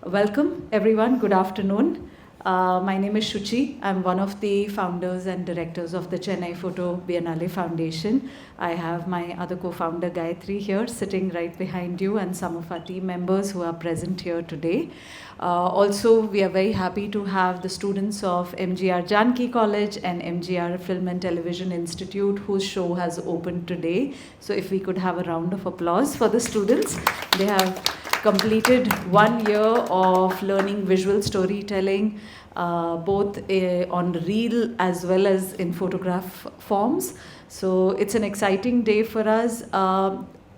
Welcome, everyone. Good afternoon. My name is Shuchi. I'm one of the founders and directors of the Chennai Photo Biennale Foundation. I have my other co-founder, Gayatri, here, sitting right behind you, and some of our team members who are present here today. Also, we are very happy to have the students of MGR Janki College and MGR Film and Television Institute, whose show has opened today. So if we could have a round of applause for the students. They have completed 1 year of learning visual storytelling, both on reel as well as in photograph forms. So it's an exciting day for us.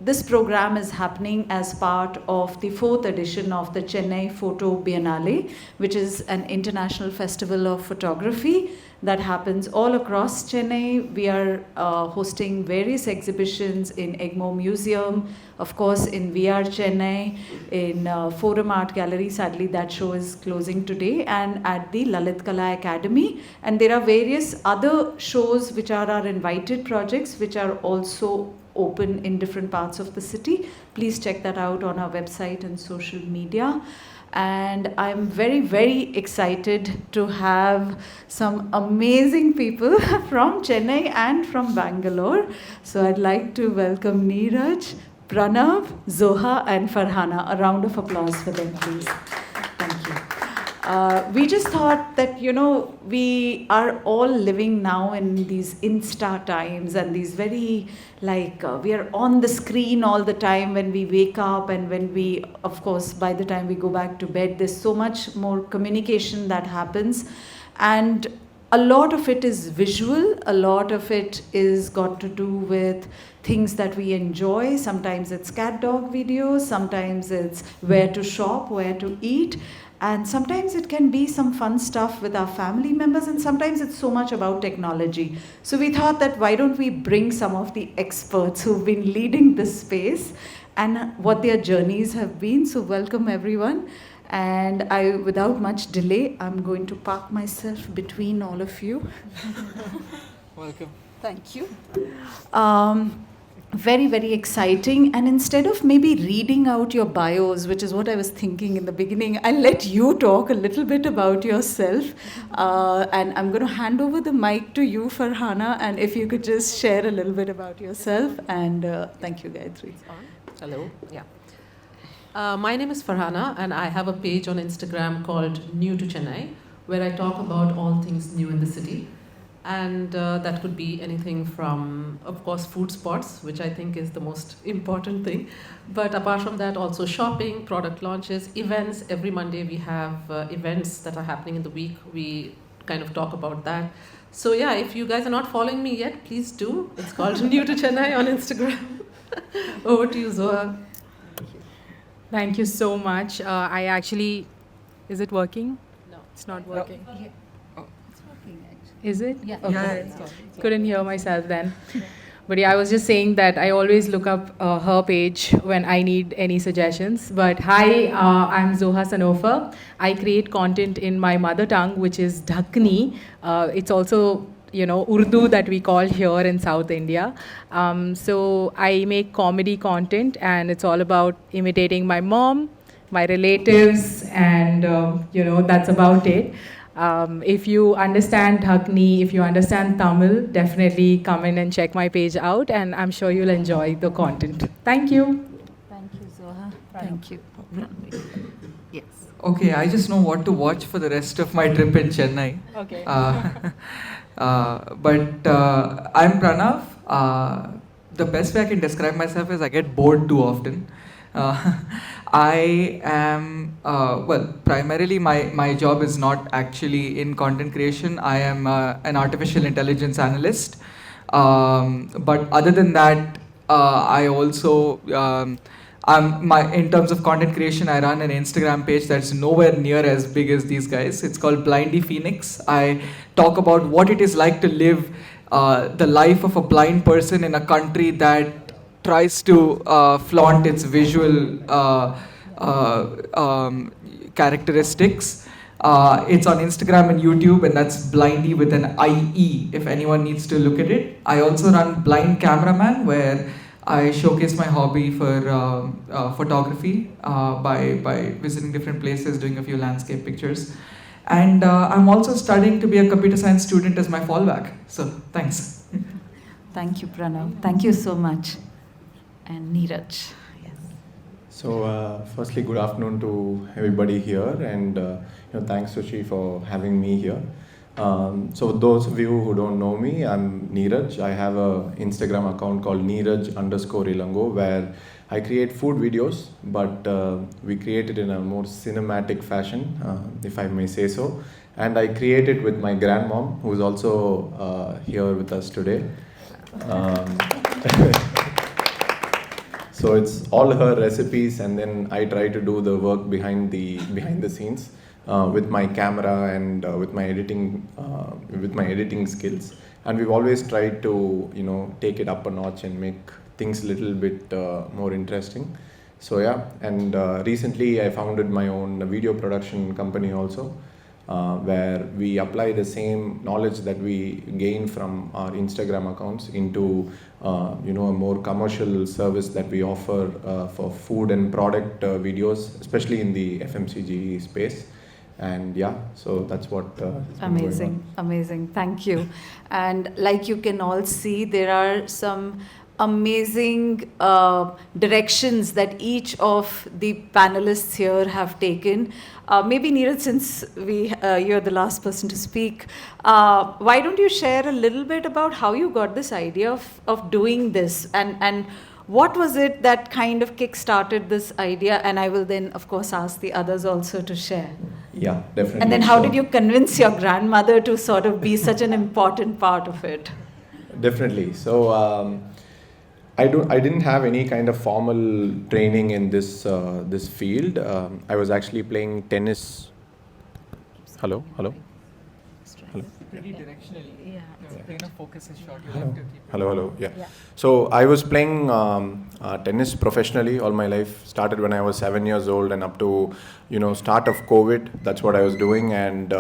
This program is happening as part of the 4th edition of the Chennai Photo Biennale, which is an international festival of photography that happens all across Chennai. We are hosting various exhibitions in Egmo Museum, of course in VR Chennai, in Forum Art Gallery. Sadly, that show is closing today, and at the Lalit Kala Academy. And there are various other shows which are our invited projects, which are also open in different parts of the city. Please check that out on our website and social media. And I'm very, very excited to have some amazing people from Chennai and from Bangalore. So I'd like to welcome Neeraj, Pranav, Zoha, and Farhana. A round of applause for them, please. Thank you. We just thought that, we are all living now in these Insta times and these very, we are on the screen all the time when we wake up, and when we, of course, by the time we go back to bed, there's so much more communication that happens. And a lot of it is visual, a lot of it is got to do with things that we enjoy. Sometimes it's cat dog videos, sometimes it's where to shop, where to eat. And sometimes it can be some fun stuff with our family members, and sometimes it's so much about technology. So we thought that why don't we bring some of the experts who've been leading this space and what their journeys have been. So welcome everyone. And without much delay, I'm going to park myself between all of you. Welcome. Thank you. Very, very exciting. And instead of maybe reading out your bios, which is what I was thinking in the beginning, I'll let you talk a little bit about yourself. And I'm going to hand over the mic to you, Farhana, and if you could just share a little bit about yourself. And thank you, Gayatri. Hello. Yeah. My name is Farhana, and I have a page on Instagram called New to Chennai, where I talk about all things new in the city. And that could be anything from, of course, food spots, which I think is the most important thing. But apart from that, also shopping, product launches, events. Every Monday we have events that are happening in the week. We kind of talk about that. So yeah, if you guys are not following me yet, please do. It's called New to Chennai on Instagram. Over to you, Zoha. Thank you so much. Is it working? No. It's not working. It's working, actually. Is it? Yeah. Okay. Couldn't hear myself then. But yeah, I was just saying that I always look up her page when I need any suggestions. But hi, I'm Zoha Sanofa. I create content in my mother tongue, which is Dhakkani. It's also Urdu that we call here in South India. So I make comedy content, and it's all about imitating my mom, my relatives, and that's about it. If you understand Dhakkani, if you understand Tamil, definitely come in and check my page out, and I'm sure you'll enjoy the content. Thank you. Thank you, Zoha. Thank you. Yes. Okay, I just know what to watch for the rest of my trip in Chennai. Okay. But I'm Pranav. The best way I can describe myself is I get bored too often. I am, primarily my job is not actually in content creation. I am an artificial intelligence analyst. But other than that, I also, in terms of content creation, I run an Instagram page that's nowhere near as big as these guys. It's called Blindy Phoenix. I talk about what it is like to live the life of a blind person in a country that tries to flaunt its visual characteristics. It's on Instagram and YouTube, and that's Blindy with an IE if anyone needs to look at it. I also run Blind Cameraman, where I showcase my hobby for photography by visiting different places, doing a few landscape pictures. And I'm also studying to be a computer science student as my fallback. So, thanks. Thank you, Pranav. Thank you so much. And Neeraj. Yes. So, firstly, good afternoon to everybody here, and thanks Sushi for having me here. So, those of you who don't know me, I'm Neeraj. I have a Instagram account called Neeraj_Ilango, where I create food videos, but we create it in a more cinematic fashion, if I may say so. And I create it with my grandmom, who's also here with us today. So it's all her recipes, and then I try to do the work behind the scenes with my camera and with my editing skills. And we've always tried to take it up a notch and make things a little bit more interesting. So yeah, and recently I founded my own video production company also, where we apply the same knowledge that we gain from our Instagram accounts into a more commercial service that we offer for food and product videos, especially in the FMCG space. And yeah, so that's what Amazing. Thank you. And like you can all see, there are some amazing directions that each of the panelists here have taken. Maybe Neeraj, since you're the last person to speak, why don't you share a little bit about how you got this idea of doing this, and what was it that kind of kick-started this idea? And I will then, of course, ask the others also to share. Yeah, definitely. And then how did you convince your grandmother to sort of be such an important part of it? Definitely. So I didn't have any kind of formal training in this field. I was actually playing tennis. Hello. Pretty directionally. Yeah. The plane of focus is short. You have to keep it. Hello. Yeah. So I was playing tennis professionally all my life. Started when I was 7 years old, and up to start of COVID. That's what I was doing. And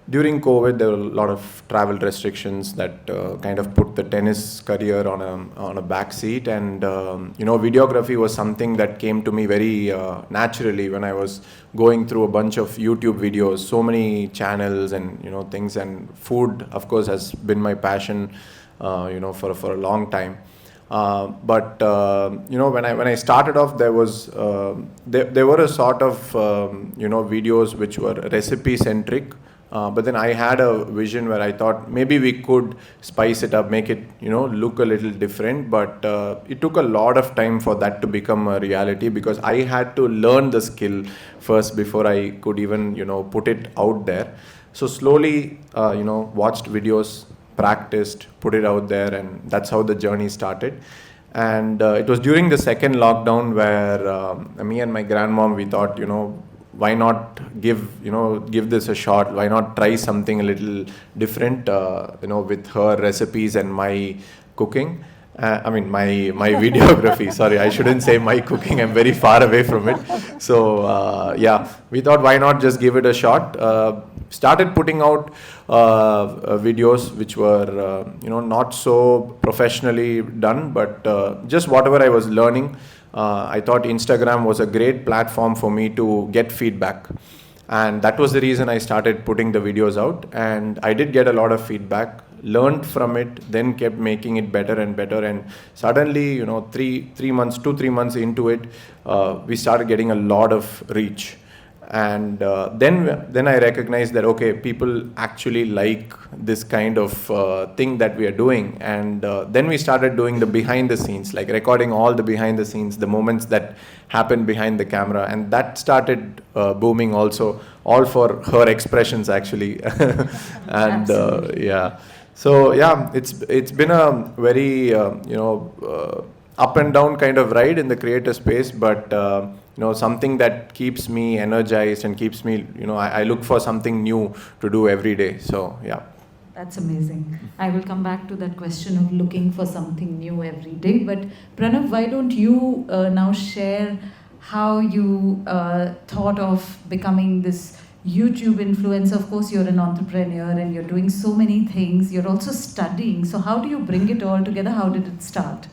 during COVID, there were a lot of travel restrictions that kind of put the tennis career on a back seat. And videography was something that came to me very naturally when I was going through a bunch of YouTube videos, so many channels and things. And food, of course, has been my passion, for a long time. But when I started off, there were a sort of videos which were recipe centric. But then I had a vision where I thought maybe we could spice it up, make it look a little different. But it took a lot of time for that to become a reality, because I had to learn the skill first before I could even put it out there. So slowly watched videos, practiced, put it out there, and that's how the journey started. And it was during the second lockdown where me and my grandmom, we thought why not give this a shot? Why not try something a little different, with her recipes and my cooking? My videography. Sorry, I shouldn't say my cooking. I'm very far away from it. So we thought, why not just give it a shot? Started putting out videos which were not so professionally done, but just whatever I was learning. I thought Instagram was a great platform for me to get feedback, and that was the reason I started putting the videos out. And I did get a lot of feedback, learned from it, then kept making it better and better. And suddenly, 3 months, 2-3 months into it, we started getting a lot of reach. And then I recognized that people actually like this kind of thing that we are doing. And then we started doing the behind the scenes, like recording all the behind the scenes, the moments that happen behind the camera, and that started booming also, all for her expressions actually. And so it's been a very up and down kind of ride in the creator space, but something that keeps me energized and keeps me, I look for something new to do every day. So yeah. That's amazing. I will come back to that question of looking for something new every day. But Pranav, why don't you now share how you thought of becoming this YouTube influencer? Of course, you're an entrepreneur and you're doing so many things. You're also studying. So how do you bring it all together? How did it start?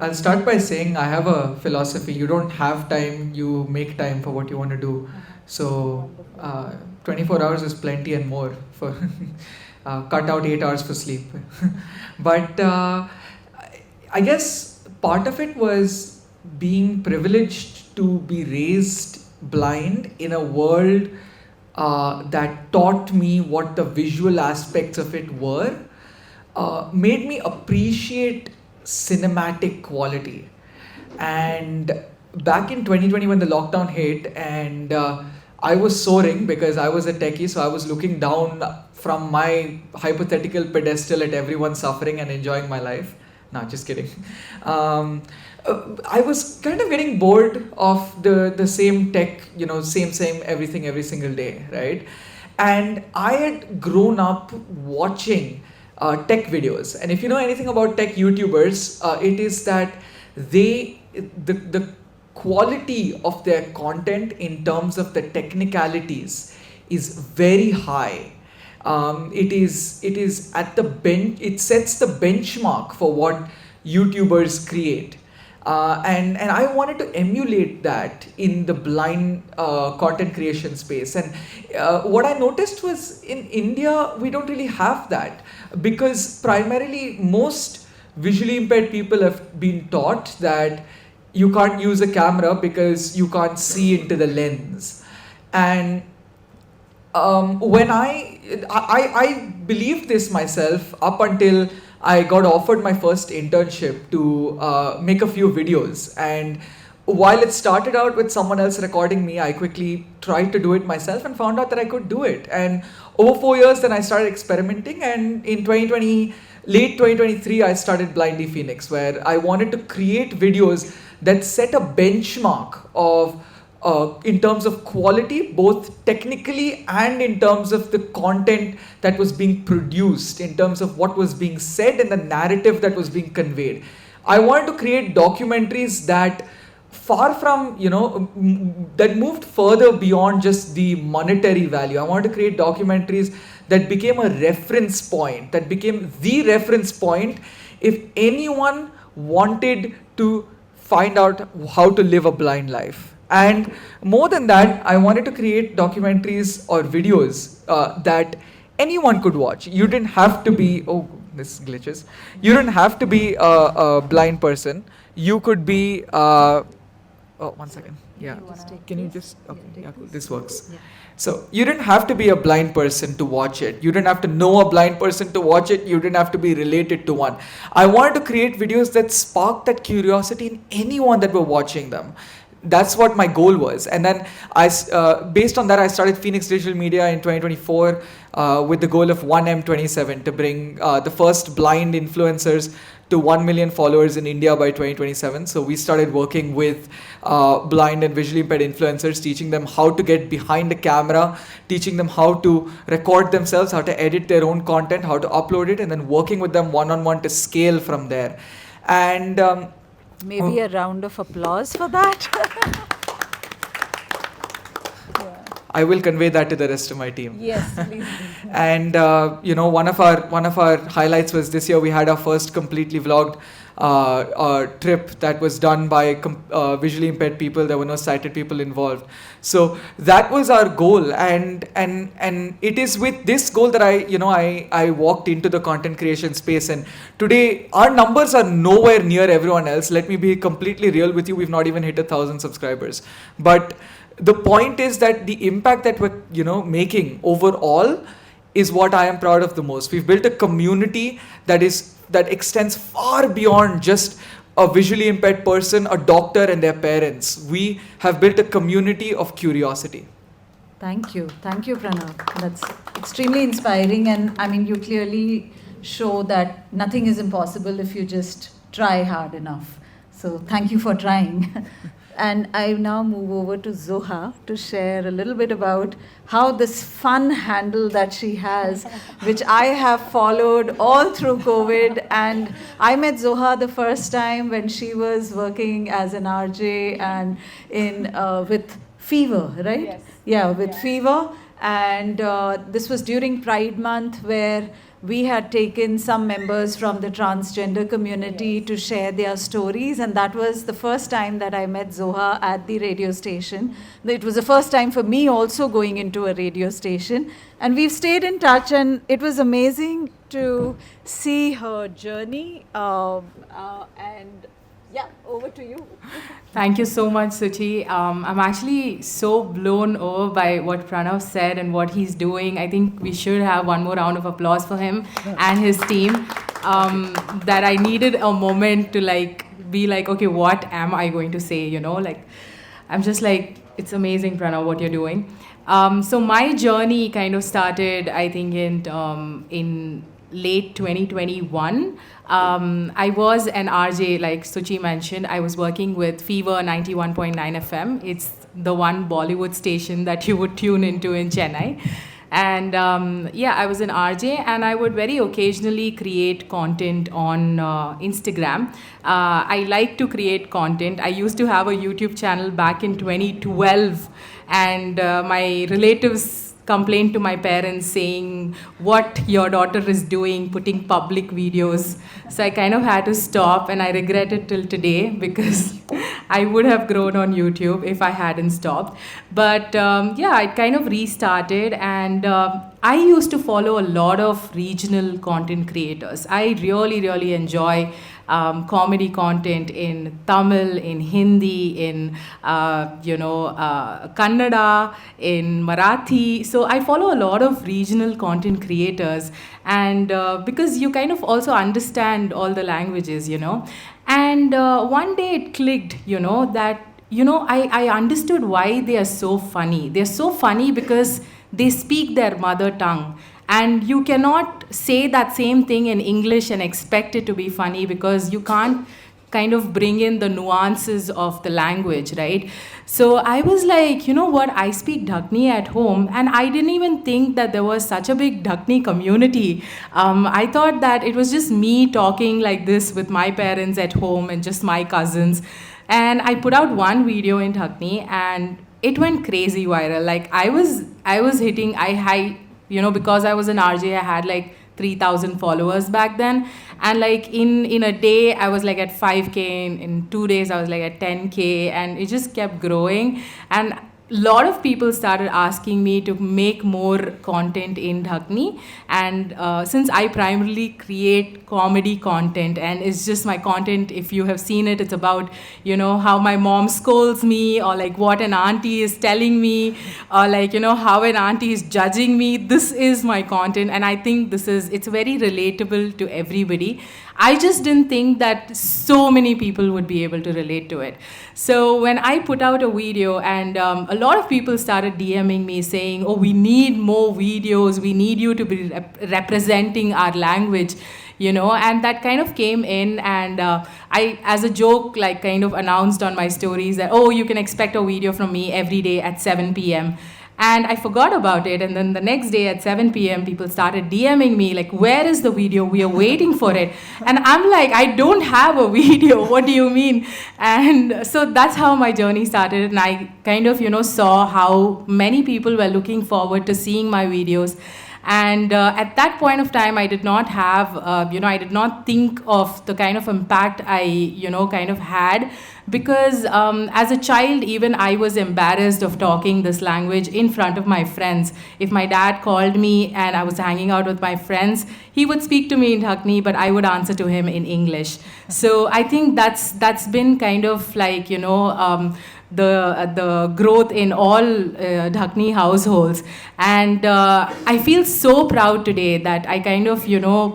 I'll start by saying I have a philosophy. You don't have time, you make time for what you want to do. So, 24 hours is plenty and more for cut out 8 hours for sleep. But I guess part of it was being privileged to be raised blind in a world that taught me what the visual aspects of it were, made me appreciate cinematic quality. And back in 2020 when the lockdown hit, and I was soaring because I was a techie, so I was looking down from my hypothetical pedestal at everyone suffering and enjoying my life. No, just kidding. I was kind of getting bored of the same tech, same everything every single day, right? And I had grown up watching tech videos, and if you know anything about tech YouTubers, it is that the quality of their content in terms of the technicalities is very high. It is at the bench. It sets the benchmark for what YouTubers create. And I wanted to emulate that in the blind content creation space. And what I noticed was in India, we don't really have that, because primarily most visually impaired people have been taught that you can't use a camera because you can't see into the lens. And when I believed this myself up until I got offered my first internship to make a few videos. And while it started out with someone else recording me, I quickly tried to do it myself and found out that I could do it. And over 4 years, then I started experimenting. And in late 2023, I started Blindy Phoenix, where I wanted to create videos that set a benchmark of in terms of quality, both technically and in terms of the content that was being produced, in terms of what was being said and the narrative that was being conveyed. I wanted to create documentaries that far from, that moved further beyond just the monetary value. I wanted to create documentaries that became a reference point, that became the reference point if anyone wanted to find out how to live a blind life. And more than that, I wanted to create documentaries or videos that anyone could watch. You didn't have to be, this glitches. You didn't have to be a blind person. You could be, 1 second. Yeah. Can you just, okay, yeah, cool. This works. Yeah. So you didn't have to be a blind person to watch it. You didn't have to know a blind person to watch it. You didn't have to be related to one. I wanted to create videos that sparked that curiosity in anyone that were watching them. That's what my goal was. And then based on that, I started Phoenix Digital Media in 2024 with the goal of 1M27 to bring the first blind influencers to 1 million followers in India by 2027. So we started working with blind and visually impaired influencers, teaching them how to get behind the camera, teaching them how to record themselves, how to edit their own content, how to upload it, and then working with them one-on-one to scale from there. And maybe a round of applause for that. I will convey that to the rest of my team. Yes, please. And one of our highlights was this year we had our first completely vlogged trip that was done by visually impaired people. There were no sighted people involved. So that was our goal, and it is with this goal that I walked into the content creation space. And today our numbers are nowhere near everyone else. Let me be completely real with you. We've not even hit 1,000 subscribers, but the point is that the impact that we're making overall is what I am proud of the most. We've built a community that extends far beyond just a visually impaired person, a doctor and their parents. We have built a community of curiosity. Thank you, Pranav. That's extremely inspiring, and I mean, you clearly show that nothing is impossible if you just try hard enough. So thank you for trying. And I now move over to Zoha to share a little bit about how this fun handle that she has, which I have followed all through COVID. And I met Zoha the first time when she was working as an RJ and with Fever, right? Yes. Yeah, with Fever. And this was during Pride Month, where we had taken some members from the transgender community to share their stories, and that was the first time that I met Zoha at the radio station. It was the first time for me also going into a radio station, and we've stayed in touch, and it was amazing to see her journey. And yeah, over to you. Thank you so much, Suchi. I'm actually so blown over by what Pranav said and what he's doing. I think we should have one more round of applause for him and his team. That I needed a moment to be like, okay, what am I going to say? I'm just like, it's amazing, Pranav, what you're doing. So my journey kind of started, I think, in late 2021. I was an RJ, like Suchi mentioned. I was working with Fever 91.9 FM. It's the one Bollywood station that you would tune into in Chennai. And I was an RJ, and I would very occasionally create content on Instagram. I like to create content. I used to have a YouTube channel back in 2012, and my relatives complained to my parents saying what your daughter is doing, putting public videos. So I kind of had to stop, and I regret it till today because I would have grown on YouTube if I hadn't stopped. But I kind of restarted, and I used to follow a lot of regional content creators. I really, really enjoy comedy content in Tamil, in Hindi, in Kannada, in Marathi. So I follow a lot of regional content creators, and because you kind of also understand all the languages, And one day it clicked, that I understood why they are so funny. They're so funny because they speak their mother tongue. And you cannot say that same thing in English and expect it to be funny because you can't kind of bring in the nuances of the language, right? So I was like, you know what, I speak Dhakkni at home, and I didn't even think that there was such a big Dhakkni community. I thought that it was just me talking like this with my parents at home and just my cousins. And I put out one video in Dhakkni, and it went crazy viral. Like I was hitting, because I was an RJ, I had like 3,000 followers back then. And like in a day, I was like at 5K. In 2 days, I was like at 10K. And it just kept growing. And a lot of people started asking me to make more content in Dhakkni. And since I primarily create comedy content, and it's just my content, if you have seen it, it's about, how my mom scolds me, or like what an auntie is telling me, or like, how an auntie is judging me. This is my content. And I think it's very relatable to everybody. I just didn't think that so many people would be able to relate to it. So when I put out a video, and a lot of people started DMing me saying, oh, we need more videos, we need you to be representing our language, and that kind of came in, and I, as a joke, like kind of announced on my stories that, oh, you can expect a video from me every day at 7 p.m. And I forgot about it. And then the next day at 7 p.m., people started DMing me, like, where is the video? We are waiting for it. And I'm like, I don't have a video. What do you mean? And so that's how my journey started. And I kind of, saw how many people were looking forward to seeing my videos. And at that point of time, I did not have, I did not think of the kind of impact I, kind of had. Because as a child, even I was embarrassed of talking this language in front of my friends. If my dad called me and I was hanging out with my friends, he would speak to me in Dhakkni, but I would answer to him in English. So I think that's been kind of like, the growth in all Dhakkni households. And I feel so proud today that I kind of,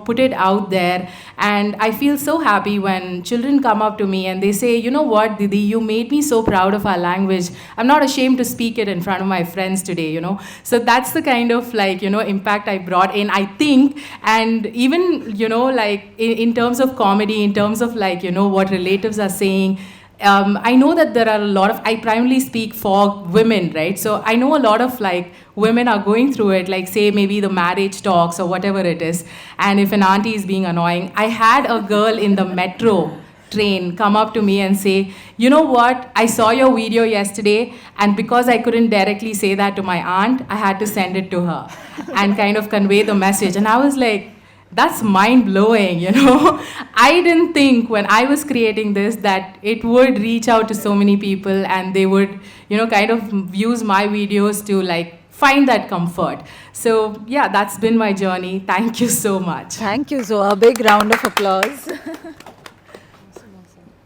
put it out there. And I feel so happy when children come up to me and they say, you know what, Didi, you made me so proud of our language. I'm not ashamed to speak it in front of my friends today, So that's the kind of like, impact I brought in, I think. And even, like in terms of comedy, in terms of like, what relatives are saying, I know that there are a lot of, I primarily speak for women, right? So I know a lot of like women are going through it, like say maybe the marriage talks or whatever it is. And if an auntie is being annoying, I had a girl in the metro train come up to me and say, you know what, I saw your video yesterday, and because I couldn't directly say that to my aunt, I had to send it to her and kind of convey the message. And I was like, that's mind-blowing, you know. I didn't think when I was creating this that it would reach out to so many people and they would, you know, kind of use my videos to like find that comfort. So yeah, that's been my journey. Thank you so much. Thank you, Zoha. Big round of applause.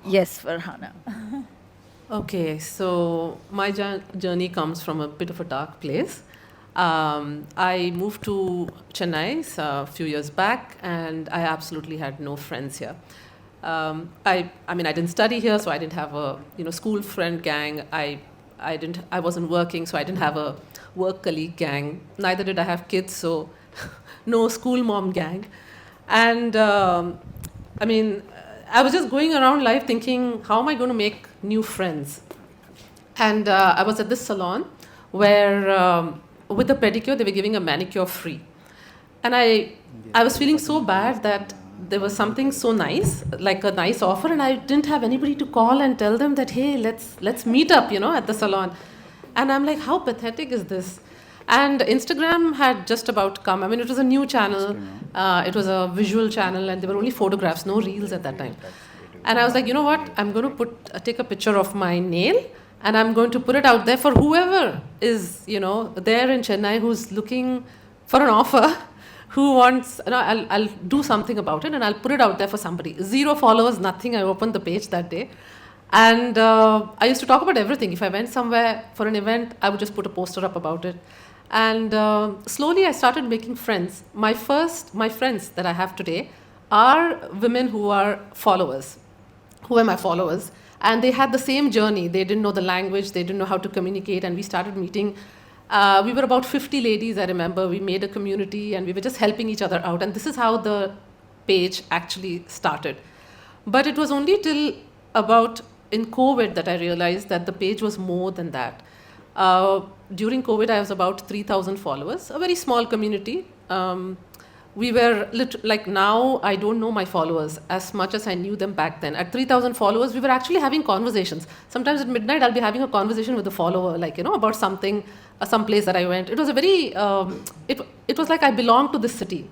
Yes, Farhana. Okay, so my journey comes from a bit of a dark place. I moved to Chennai a few years back, and I absolutely had no friends here. I mean, I didn't study here, so I didn't have a school friend gang. I wasn't working, so I didn't have a work colleague gang. Neither did I have kids, so no school mom gang. And I mean, I was just going around life thinking, how am I going to make new friends? And I was at this salon where with the pedicure, they were giving a manicure free. And I was feeling so bad that there was something so nice, like a nice offer, and I didn't have anybody to call and tell them that, hey, let's meet up, at the salon. And I'm like, how pathetic is this? And Instagram had just about come. I mean, it was a new channel. It was a visual channel, and there were only photographs, no reels at that time. And I was like, you know what? I'm going to take a picture of my nail, and I'm going to put it out there for whoever is, there in Chennai who's looking for an offer, who wants, I'll do something about it, and I'll put it out there for somebody. 0 followers, nothing. I opened the page that day. And I used to talk about everything. If I went somewhere for an event, I would just put a poster up about it. And slowly I started making friends. My friends that I have today are women who are followers, who are my followers. And they had the same journey. They didn't know the language, they didn't know how to communicate, and we started meeting. We were about 50 ladies, I remember. We made a community and we were just helping each other out. And this is how the page actually started. But it was only till about in COVID that I realized that the page was more than that. During COVID, I was about 3,000 followers, a very small community. We were like now, I don't know my followers as much as I knew them back then. At 3,000 followers, we were actually having conversations. Sometimes at midnight, I'll be having a conversation with a follower, like, about something, some place that I went. It was a very, it was like I belonged to this city.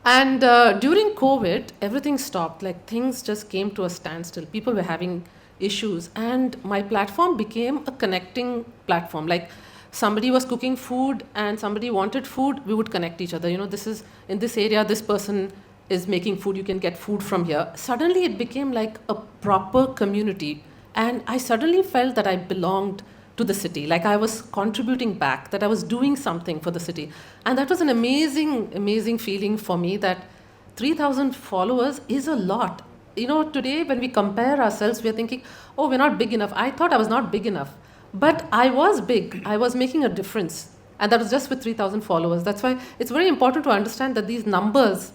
And during COVID, everything stopped. Like things just came to a standstill. People were having issues, and my platform became a connecting platform. Like somebody was cooking food and somebody wanted food, we would connect each other. This is in this area, this person is making food, you can get food from here. Suddenly it became like a proper community, and I suddenly felt that I belonged to the city, like I was contributing back, that I was doing something for the city. And that was an amazing feeling for me, that 3,000 followers is a lot. Today when we compare ourselves, we are thinking, oh, we're not big enough. I thought I was not big enough. But I was big. I was making a difference. And that was just with 3,000 followers. That's why it's very important to understand that these numbers,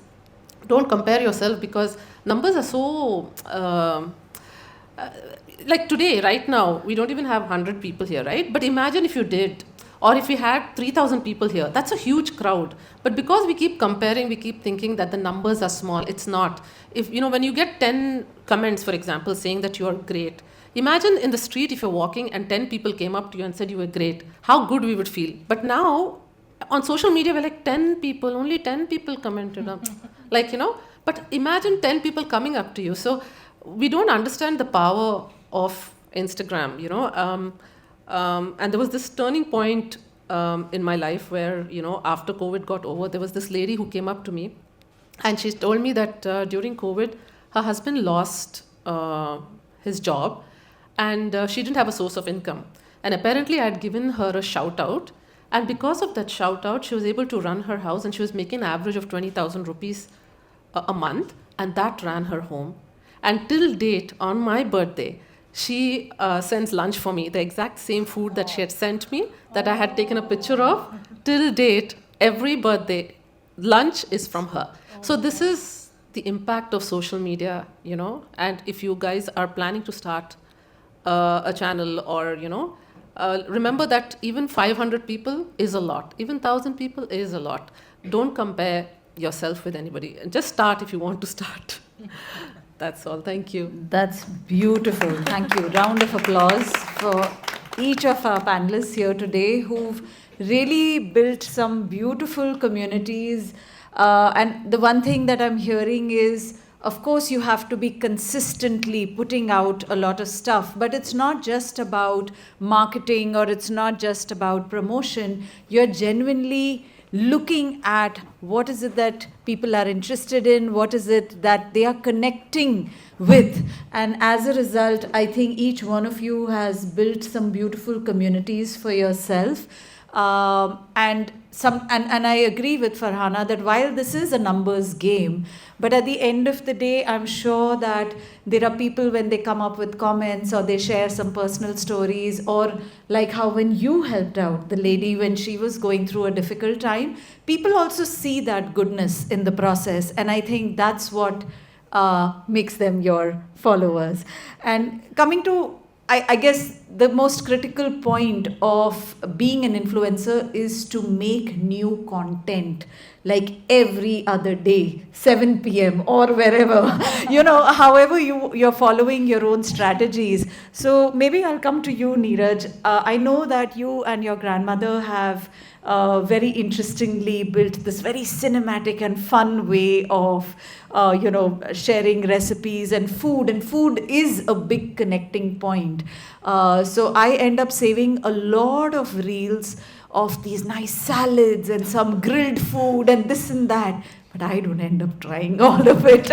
don't compare yourself, because numbers are so... like today, right now, we don't even have 100 people here, right? But imagine if you did, or if we had 3,000 people here. That's a huge crowd. But because we keep comparing, we keep thinking that the numbers are small. It's not. If when you get 10 comments, for example, saying that you are great, imagine in the street if you're walking and 10 people came up to you and said you were great, how good we would feel. But now, on social media, we're like 10 people, only 10 people commented up. Like, but imagine 10 people coming up to you. So we don't understand the power of Instagram, and there was this turning point in my life where, after COVID got over, there was this lady who came up to me, and she told me that during COVID, her husband lost his job, and she didn't have a source of income. And apparently I had given her a shout out, and because of that shout out, she was able to run her house, and she was making an average of 20,000 rupees a month, and that ran her home. And till date, on my birthday, she sends lunch for me, the exact same food that she had sent me, that I had taken a picture of. Till date, every birthday, lunch is from her. So this is the impact of social media, and if you guys are planning to start a channel, or, remember that even 500 people is a lot. Even 1,000 people is a lot. Don't compare yourself with anybody. Just start if you want to start. That's all. Thank you. That's beautiful. Thank you. Round of applause for each of our panelists here today who've really built some beautiful communities And the one thing that I'm hearing is, of course, you have to be consistently putting out a lot of stuff, but it's not just about marketing or it's not just about promotion. You're genuinely looking at what is it that people are interested in, what is it that they are connecting with. And as a result, I think each one of you has built some beautiful communities for yourself. And I agree with Farhana that while this is a numbers game, but at the end of the day, I'm sure that there are people when they come up with comments or they share some personal stories, or like how when you helped out the lady when she was going through a difficult time, people also see that goodness in the process. And I think that's what makes them your followers. And coming to, I guess the most critical point of being an influencer is to make new content like every other day, 7 p.m. or wherever, however you're following your own strategies. So maybe I'll come to you, Neeraj. I know that you and your grandmother have very interestingly built this very cinematic and fun way of sharing recipes and food is a big connecting point. So I end up saving a lot of reels of these nice salads and some grilled food and this and that, but I don't end up trying all of it.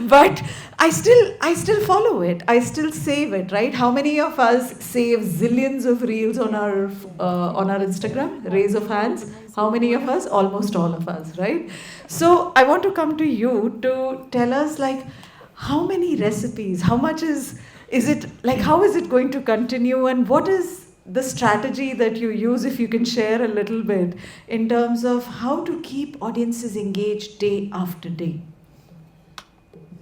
But I still follow it. I still save it, right? How many of us save zillions of reels on our Instagram? Raise of hands. How many of us? Almost all of us, right? So I want to come to you to tell us, like, how many recipes? How much is it, like, how is it going to continue, and what is the strategy that you use, if you can share a little bit, in terms of how to keep audiences engaged day after day?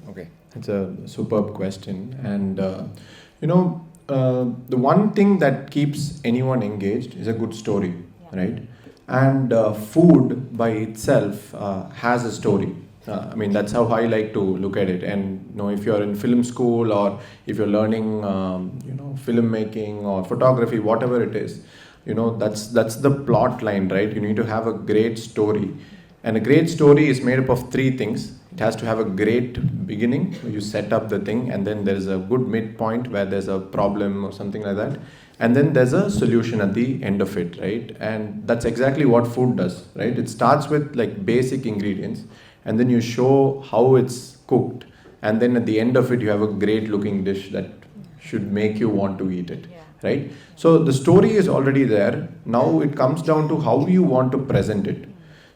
Okay, it's a superb question. And, the one thing that keeps anyone engaged is a good story, right? And food by itself has a story. That's how I like to look at it. And if you're in film school or if you're learning, filmmaking or photography, whatever it is, that's the plot line, right? You need to have a great story, and a great story is made up of three things. It has to have a great beginning, where you set up the thing, and then there's a good midpoint where there's a problem or something like that, and then there's a solution at the end of it, right? And that's exactly what food does, right? It starts with like basic ingredients, and then you show how it's cooked, and then at the end of it you have a great looking dish that should make you want to eat it, right? So the story is already there. Now it comes down to how you want to present it.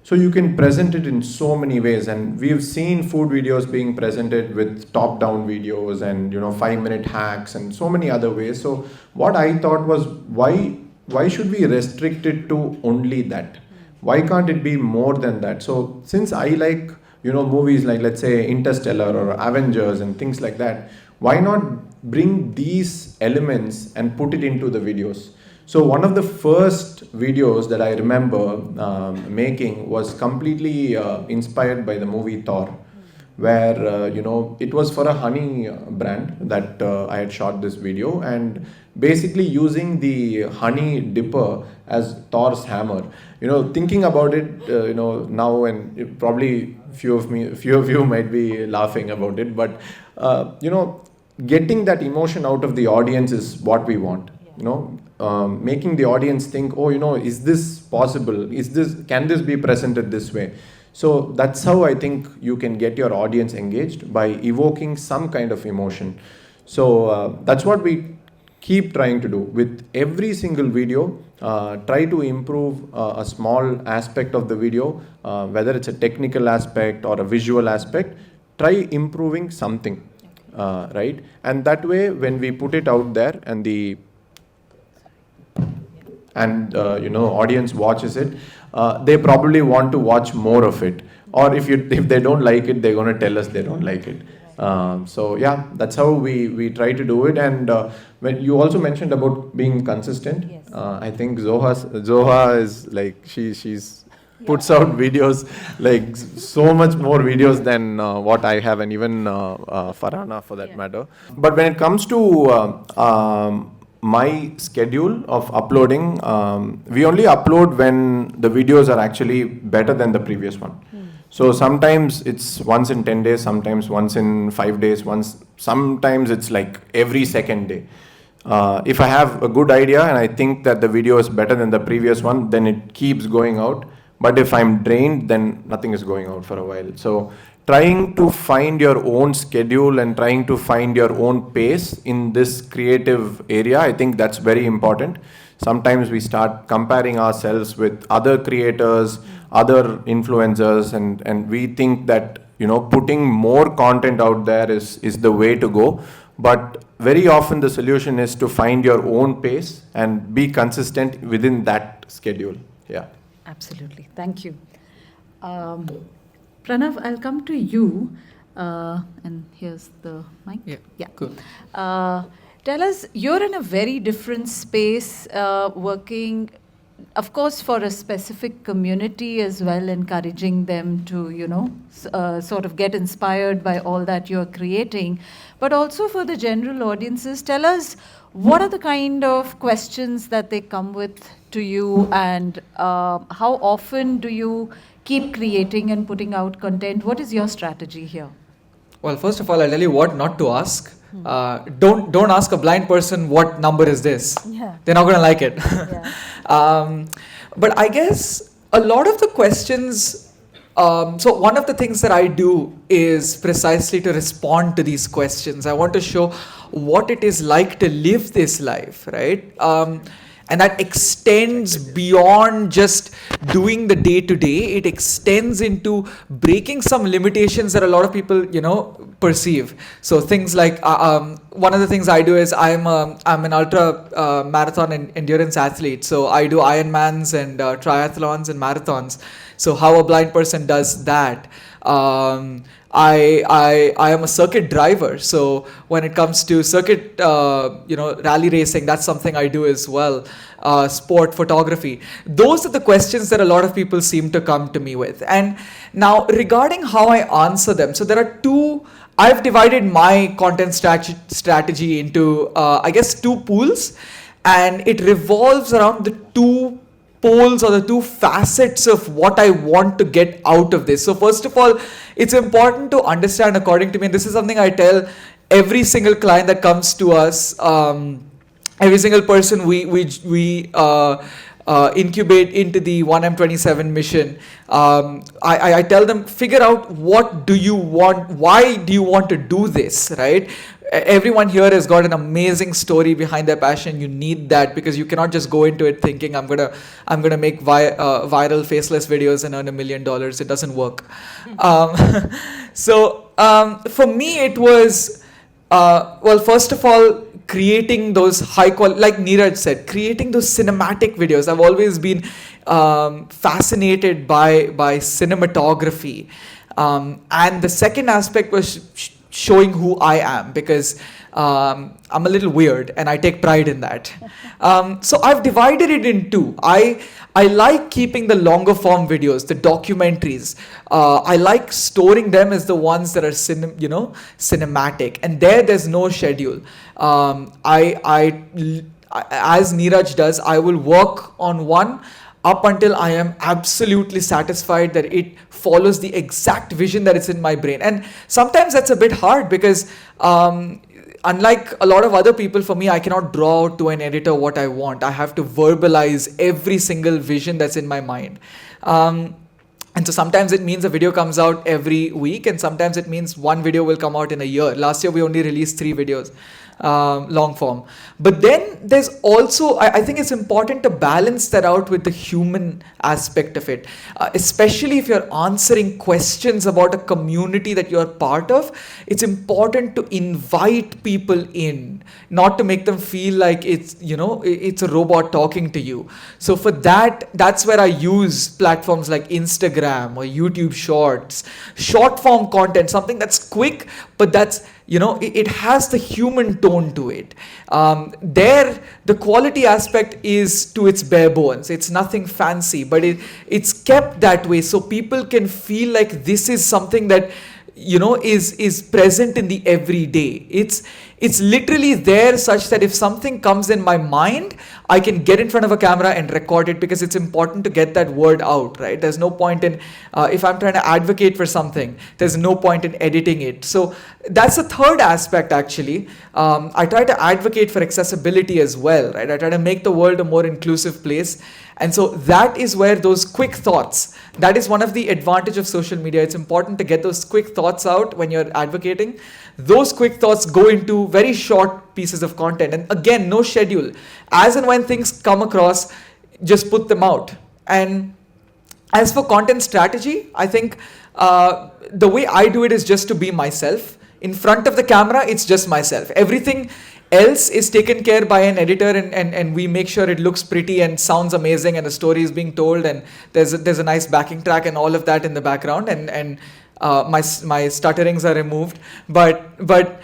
So you can present it in so many ways, and we've seen food videos being presented with top-down videos and 5-minute hacks and so many other ways. So what I thought was, why should we restrict it to only that? Why can't it be more than that? So since I like movies like, let's say, Interstellar or Avengers and things like that, why not bring these elements and put it into the videos? So one of the first videos that I remember making was completely inspired by the movie Thor, where it was for a honey brand that I had shot this video, and basically using the honey dipper as Thor's hammer. Thinking about it, now, and probably few of you might be laughing about it, but getting that emotion out of the audience is what we want. Making the audience think, is this possible? Can this be presented this way? So that's how I think you can get your audience engaged, by evoking some kind of emotion. So that's what we keep trying to do with every single video. Try to improve a small aspect of the video, whether it's a technical aspect or a visual aspect. Try improving something, right? And that way, when we put it out there and audience watches it, they probably want to watch more of it, or if they don't like it, they're going to tell us they don't like it. So yeah, that's how we try to do it. And when you also mentioned about being consistent, Yes. I think Zoha is like, she's puts out videos, like so much more videos than what I have, and even Farhana for that matter. But when it comes to my schedule of uploading, we only upload when the videos are actually better than the previous one. So sometimes it's once in 10 days, sometimes once in 5 days, sometimes it's like every second day. If I have a good idea and I think that the video is better than the previous one, then it keeps going out. But if I'm drained, then nothing is going out for a while. So trying to find your own schedule and trying to find your own pace in this creative area, I think that's very important. Sometimes we start comparing ourselves with other creators, other influencers, and we think that, you know, putting more content out there is the way to go. But very often the solution is to find your own pace and be consistent within that schedule. Yeah. Absolutely. Thank you. Pranav, I'll come to you. And here's the mic. Yeah. Cool. Tell us, you're in a very different space, working, of course, for a specific community as well, encouraging them to, you know, sort of get inspired by all that you're creating, but also for the general audiences. Tell us, what are the kind of questions that they come with to you, and how often do you keep creating and putting out content? What is your strategy here? Well, first of all, I'll tell you what not to ask. Don't ask a blind person what number is this. Yeah. They're not going to like it. Yeah. But I guess a lot of the questions, so one of the things that I do is precisely to respond to these questions. I want to show what it is like to live this life, right? And that extends beyond just doing the day-to-day. It extends into breaking some limitations that a lot of people, you know, perceive. So things like, one of the things I do is I'm an ultra marathon and endurance athlete. So I do Ironmans and triathlons and marathons. So how a blind person does that. I am a circuit driver, so when it comes to circuit, rally racing, that's something I do as well. Sport photography. Those are the questions that a lot of people seem to come to me with. And now regarding how I answer them, so there are two. I've divided my content strategy into, I guess, two pools, and it revolves around the two poles or the two facets of what I want to get out of this. So first of all, it's important to understand, according to me, and this is something I tell every single client that comes to us, every single person we incubate into the 1M27 mission. I tell them, figure out what do you want, why do you want to do this, right? Everyone here has got an amazing story behind their passion. You need that, because you cannot just go into it thinking I'm gonna make viral faceless videos and earn $1 million. It doesn't work. So for me, it was first of all, creating those high quality, like Neeraj said, creating those cinematic videos. I've always been fascinated by cinematography, and the second aspect was showing who I am, because I'm a little weird and I take pride in that. So I've divided it in two. I like keeping the longer form videos, the documentaries. I like storing them as the ones that are cinematic, and there's no schedule. As Neeraj does, I will work on one up until I am absolutely satisfied that it follows the exact vision that is in my brain. And sometimes that's a bit hard, because unlike a lot of other people, for me, I cannot draw out to an editor what I want. I have to verbalize every single vision that's in my mind. And so sometimes it means a video comes out every week, and sometimes it means one video will come out in a year. Last year we only released 3 videos. Long form. But then there's also, I think it's important to balance that out with the human aspect of it, especially if you're answering questions about a community that you're part of. It's important to invite people in, not to make them feel like it's a robot talking to you. So for that's where I use platforms like Instagram or YouTube Shorts, short form content, something that's quick, but that's, it has the human tone to it. The quality aspect is to its bare bones. It's nothing fancy, but it's kept that way so people can feel like this is something that is present in the everyday. It's literally there such that if something comes in my mind, I can get in front of a camera and record it, because it's important to get that word out, right? There's no point in, if I'm trying to advocate for something, there's no point in editing it. So that's the third aspect, actually. I try to advocate for accessibility as well, right? I try to make the world a more inclusive place. And so that is where those quick thoughts, that is one of the advantage of social media. It's important to get those quick thoughts out when you're advocating. Those quick thoughts go into very short pieces of content. And again, no schedule. As and when things come across, just put them out. And as for content strategy, I think the way I do it is just to be myself. In front of the camera, it's just myself. Everything else is taken care by an editor, and we make sure it looks pretty and sounds amazing, and the story is being told, and there's a nice backing track and all of that in the background, and my stutterings are removed. But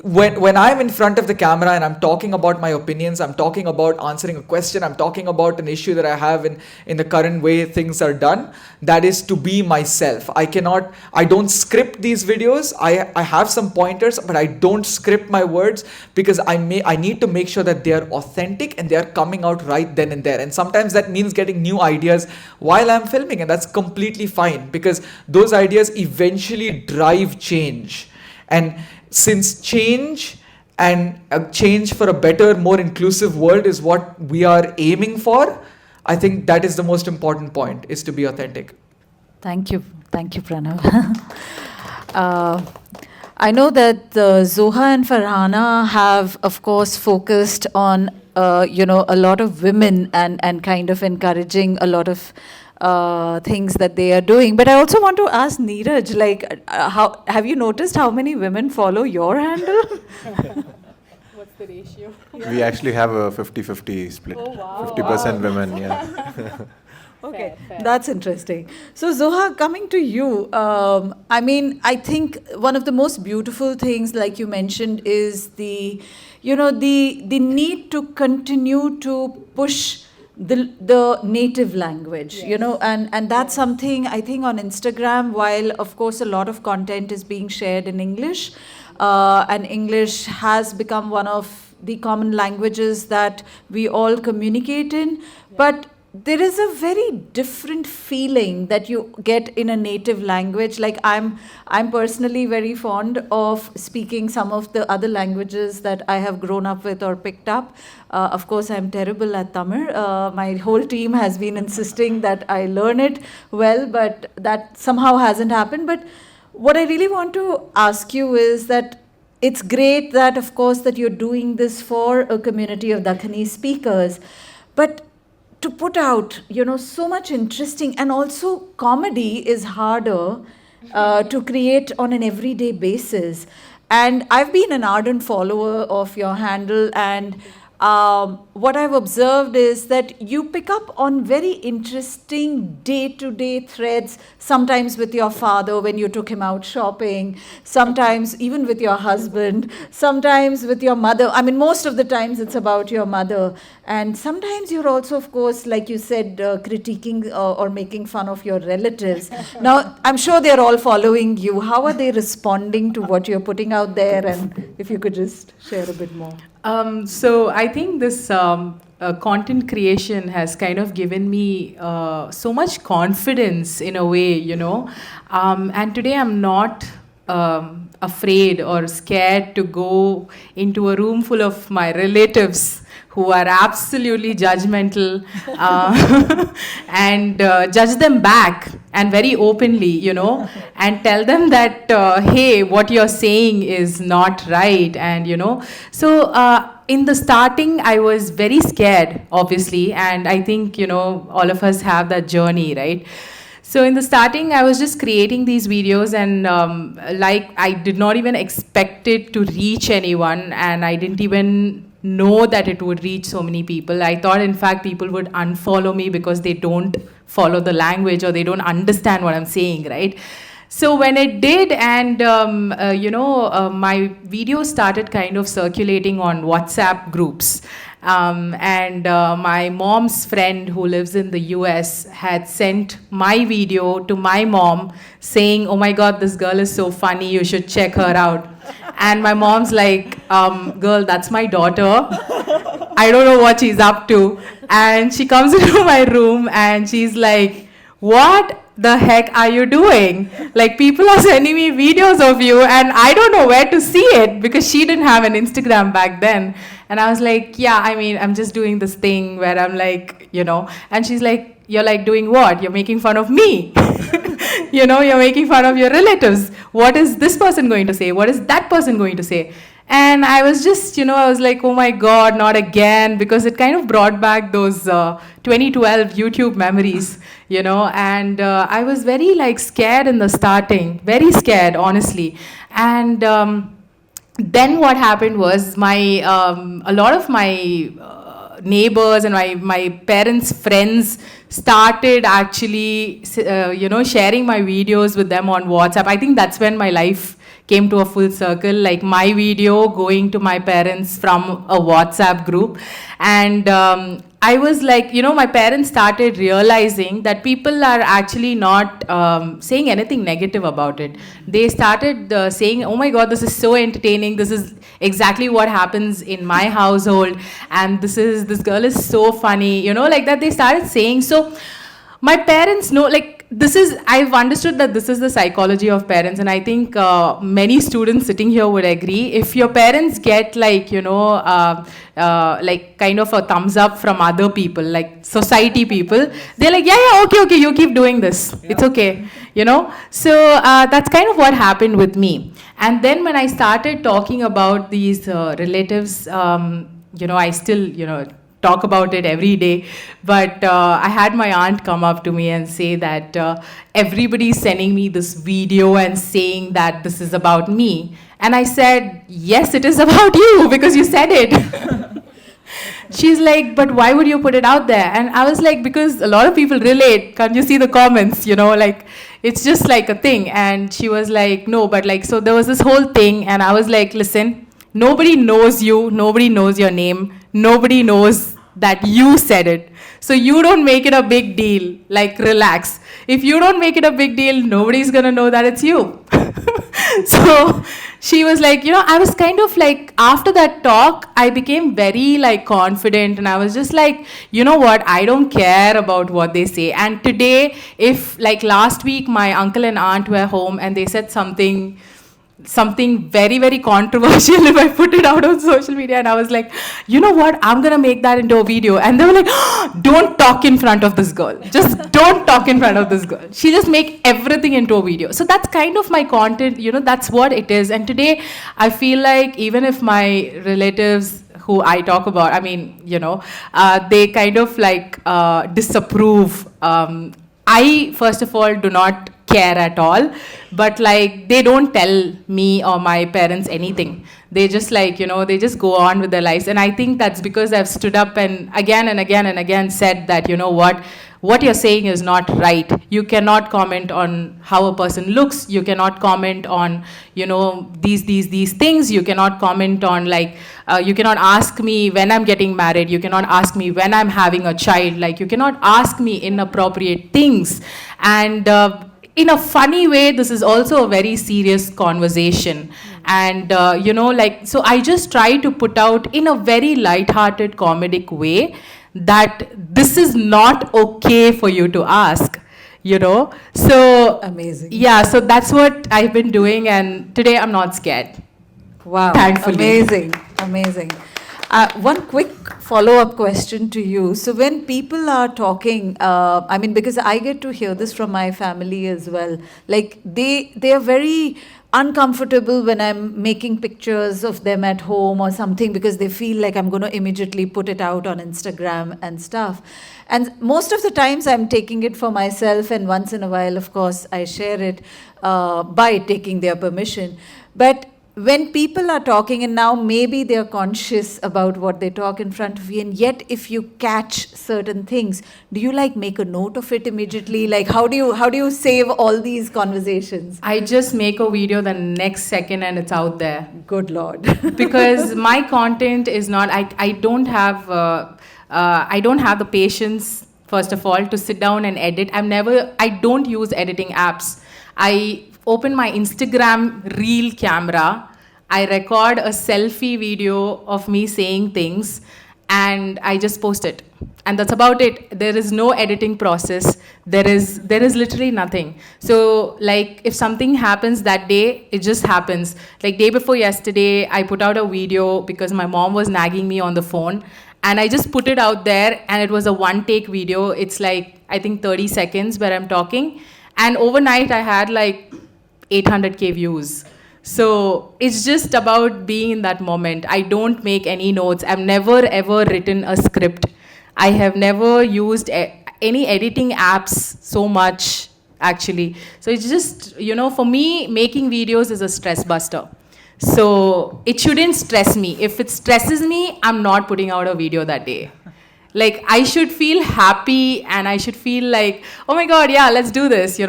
when I'm in front of the camera and I'm talking about my opinions, I'm talking about answering a question, I'm talking about an issue that I have in the current way things are done, that is to be myself. I don't script these videos. I have some pointers, but I don't script my words, because I need to make sure that they are authentic and they are coming out right then and there. And sometimes that means getting new ideas while I'm filming, and that's completely fine, because those ideas eventually drive change. And since change and a change for a better, more inclusive world is what we are aiming for, I think that is the most important point, is to be authentic. Thank you, Pranav. I know that Zoha and Farhana have, of course, focused on a lot of women and kind of encouraging a lot of things that they are doing. But I also want to ask Neeraj, how have you noticed how many women follow your handle? What's the ratio? We actually have a 50-50 split. Oh, wow. 50% women, yeah. Okay, Fair. that's interesting. So Zoha, coming to you, I think one of the most beautiful things, like you mentioned, is the need to continue to push the native language, Yes. and that's something I think on Instagram, while of course a lot of content is being shared in English, and English has become one of the common languages that we all communicate in, but there is a very different feeling that you get in a native language. Like I'm personally very fond of speaking some of the other languages that I have grown up with or picked up. Of course, I'm terrible at Tamil. My whole team has been insisting that I learn it well, but that somehow hasn't happened. But what I really want to ask you is that it's great that, of course, that you're doing this for a community of Dakhini speakers, but to put out, so much interesting, and also comedy is harder to create on an everyday basis. And I've been an ardent follower of your handle, and what I've observed is that you pick up on very interesting day-to-day threads, sometimes with your father when you took him out shopping, sometimes even with your husband, sometimes with your mother. I mean, most of the times it's about your mother. And sometimes you're also, of course, like you said, critiquing or making fun of your relatives. Now, I'm sure they're all following you. How are they responding to what you're putting out there? And if you could just share a bit more. So I think this content creation has kind of given me so much confidence in a way, and today I'm not afraid or scared to go into a room full of my relatives who are absolutely judgmental and judge them back, and very openly, and tell them that, hey, what you're saying is not right. And, so in the starting, I was very scared, obviously, and I think, all of us have that journey, right? So in the starting, I was just creating these videos, and I did not even expect it to reach anyone, and I didn't even know that it would reach so many people. I thought, in fact, people would unfollow me because they don't follow the language or they don't understand what I'm saying, right? So when it did, and my video started kind of circulating on WhatsApp groups, and my mom's friend who lives in the US had sent my video to my mom saying, oh my God, this girl is so funny, you should check her out. And my mom's like, girl, that's my daughter. I don't know what she's up to. And she comes into my room and she's like, what the heck are you doing? Like, people are sending me videos of you and I don't know where to see it, because she didn't have an Instagram back then. And I was like, yeah, I mean, I'm just doing this thing where I'm like, and she's like, you're like doing what? You're making fun of me. You're making fun of your relatives. What is this person going to say? What is that person going to say? And I was just, I was like, oh my God, not again, because it kind of brought back those 2012 YouTube memories, and I was very scared in the starting, very scared, honestly. And then what happened was a lot of my neighbors and my parents' friends started actually, sharing my videos with them on WhatsApp. I think that's when my life came to a full circle, like my video going to my parents from a WhatsApp group. And I was like, my parents started realizing that people are actually not saying anything negative about it. They started saying, oh my God, this is so entertaining. This is exactly what happens in my household. And this girl is so funny, like that they started saying. So my parents know, I've understood that this is the psychology of parents, and I think many students sitting here would agree. If your parents get kind of a thumbs up from other people, like society people, they're like, yeah, okay, you keep doing this. Yeah. It's okay, So that's kind of what happened with me. And then when I started talking about these relatives, I still, talk about it every day, but I had my aunt come up to me and say that everybody's sending me this video and saying that this is about me. And I said, yes, it is about you, because you said it. She's like, but why would you put it out there? And I was like, because a lot of people relate. Can't you see the comments? It's just like a thing. And she was like, no, but so there was this whole thing. And I was like, listen, nobody knows you. Nobody knows your name. Nobody knows that you said it. So you don't make it a big deal. Relax. If you don't make it a big deal, nobody's going to know that it's you. So she was like, I was kind of after that talk, I became very confident, and I was just like, you know what, I don't care about what they say. And today, if last week my uncle and aunt were home and they said something very, very controversial if I put it out on social media, and I was like, you know what, I'm gonna make that into a video. And they were like, don't talk in front of this girl, just don't talk in front of this girl, she just make everything into a video. So that's kind of my content, that's what it is. And today I feel like even if my relatives who I talk about, I mean, they kind of disapprove, I first of all do not care at all, but they don't tell me or my parents anything. They just they just go on with their lives. And I think that's because I've stood up and again said that, what you're saying is not right. You cannot comment on how a person looks. You cannot comment on, these things. You cannot comment on you cannot ask me when I'm getting married. You cannot ask me when I'm having a child. You cannot ask me inappropriate things. And in a funny way, this is also a very serious conversation. And, so I just try to put out in a very light-hearted, comedic way that this is not okay for you to ask, So, amazing. Yeah, so that's what I've been doing. And today I'm not scared. Wow. Thankfully. Amazing. One quick follow-up question to you. So when people are talking, because I get to hear this from my family as well, they are very uncomfortable when I'm making pictures of them at home or something, because they feel like I'm going to immediately put it out on Instagram and stuff. And most of the times I'm taking it for myself, and once in a while, of course, I share it by taking their permission. But when people are talking, and now maybe they're conscious about what they talk in front of you, and yet if you catch certain things, do you make a note of it immediately? How do you save all these conversations? I just make a video the next second and it's out there. Good Lord. Because my content is not, I don't have the patience, first of all, to sit down and edit. I don't use editing apps. I open my Instagram reel camera, I record a selfie video of me saying things and I just post it. And that's about it. There is no editing process. There is literally nothing. So like if something happens that day, it just happens. Like day before yesterday, I put out a video because my mom was nagging me on the phone. And I just put it out there and it was a one-take video. It's like, I think 30 seconds where I'm talking. And overnight I had like 800K views. So it's just about being in that moment. I don't make any notes. I've never ever written a script. I have never used any editing apps so much actually. So it's just, for me, making videos is a stress buster. So it shouldn't stress me. If it stresses me, I'm not putting out a video that day. Like I should feel happy and I should feel like, oh my God, yeah, let's do this,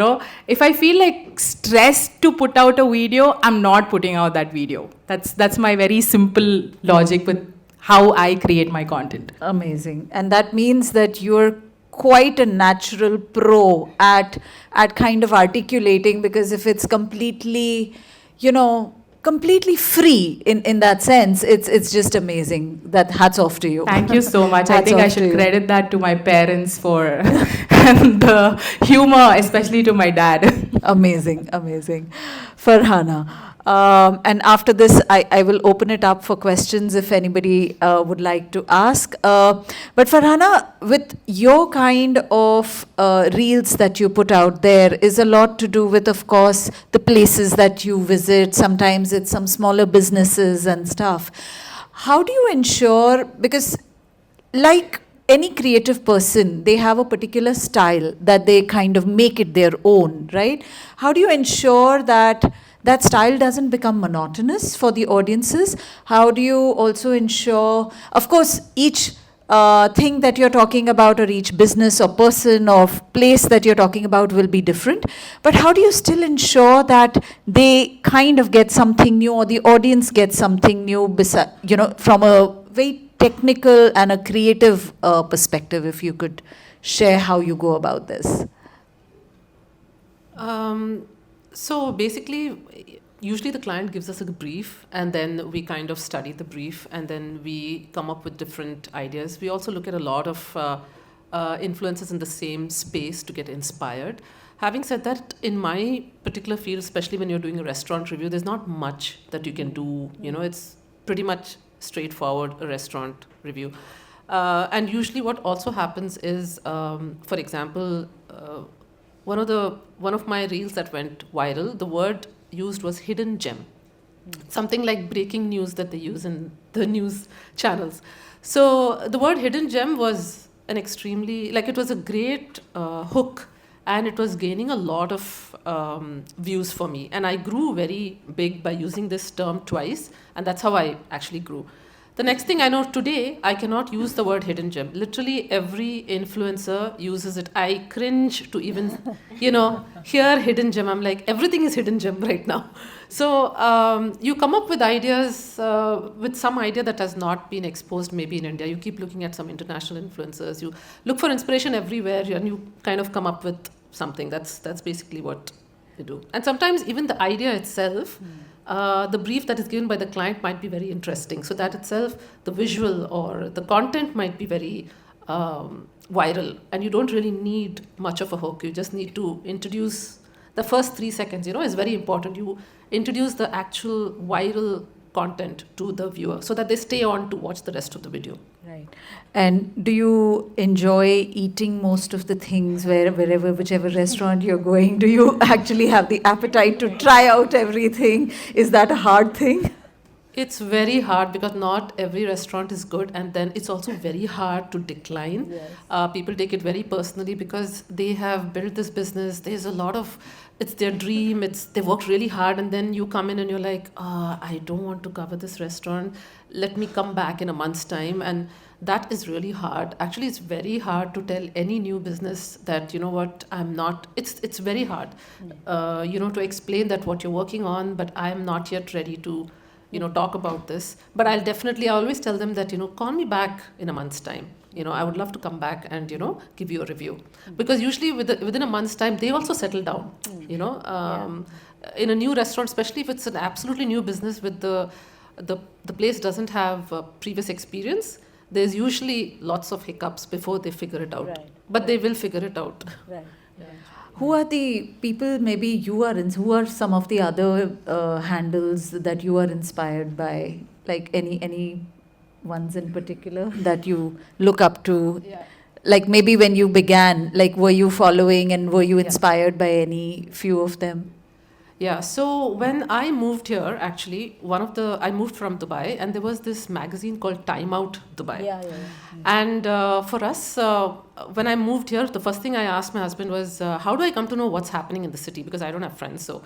If I feel like stressed to put out a video, I'm not putting out that video. That's my very simple logic with how I create my content. Amazing. And that means that you're quite a natural pro at kind of articulating, because if it's completely, completely free in that sense, it's just amazing. That hats off to you. Thank you so much. I Hats think I off to should you. credit that to my parents for and the humor, especially to my dad. Amazing, amazing. Farhana. And after this, I will open it up for questions if anybody would like to ask. But Farhana, with your kind of reels that you put out there is a lot to do with, of course, the places that you visit. Sometimes it's some smaller businesses and stuff. How do you ensure, because like any creative person, they have a particular style that they kind of make it their own, right? How do you ensure that that style doesn't become monotonous for the audiences? How do you also ensure, of course, each thing that you're talking about, or each business or person or place that you're talking about will be different, but how do you still ensure that they kind of get something new, or the audience gets something new, from a very technical and a creative perspective? If you could share how you go about this. So basically, usually the client gives us a brief and then we kind of study the brief and then we come up with different ideas. We also look at a lot of influences in the same space to get inspired. Having said that, in my particular field, especially when you're doing a restaurant review, there's not much that you can do. It's pretty much straightforward, a restaurant review. And usually what also happens is, for example, one of my reels that went viral, the word used was hidden gem. Something like breaking news that they use in the news channels. So the word hidden gem was it was a great hook, and it was gaining a lot of views for me. And I grew very big by using this term twice, and that's how I actually grew. The next thing I know, today, I cannot use the word hidden gem. Literally every influencer uses it. I cringe to even, hear hidden gem. I'm like, everything is hidden gem right now. So you come up with ideas, with some idea that has not been exposed maybe in India. You keep looking at some international influencers. You look for inspiration everywhere, and you kind of come up with something. That's basically what you do. And sometimes even the idea itself, the brief that is given by the client might be very interesting. So that itself, the visual or the content might be very viral, and you don't really need much of a hook. You just need to introduce the first 3 seconds, is very important. You introduce the actual viral content to the viewer so that they stay on to watch the rest of the video. Right. And do you enjoy eating most of the things whichever restaurant you're going? Do you actually have the appetite to try out everything? Is that a hard thing? It's very hard because not every restaurant is good, and then it's also very hard to decline. Yes. People take it very personally because they have built this business. There's a lot of, it's their dream. They worked really hard, and then you come in and you're like, I don't want to cover this restaurant. Let me come back in a month's time. And that is really hard. Actually, it's very hard to tell any new business that, I'm not, it's very hard, to explain that what you're working on, but I'm not yet ready to, talk about this. But I always tell them that, call me back in a month's time. I would love to come back and, give you a review. Because usually within a month's time, they also settle down, in a new restaurant, especially if it's an absolutely new business with the place doesn't have previous experience, there's usually lots of hiccups before they figure it out. Right. But they will figure it out. Right. Who are the people maybe you are in? Who are some of the other handles that you are inspired by? Like any ones in particular that you look up to? Yeah. Like maybe when you began, like were you following and were you Yeah. inspired by any few of them? Yeah, so when I moved here, actually, I moved from Dubai, and there was this magazine called Time Out Dubai. And for us, when I moved here, the first thing I asked my husband was, how do I come to know what's happening in the city? Because I don't have friends. So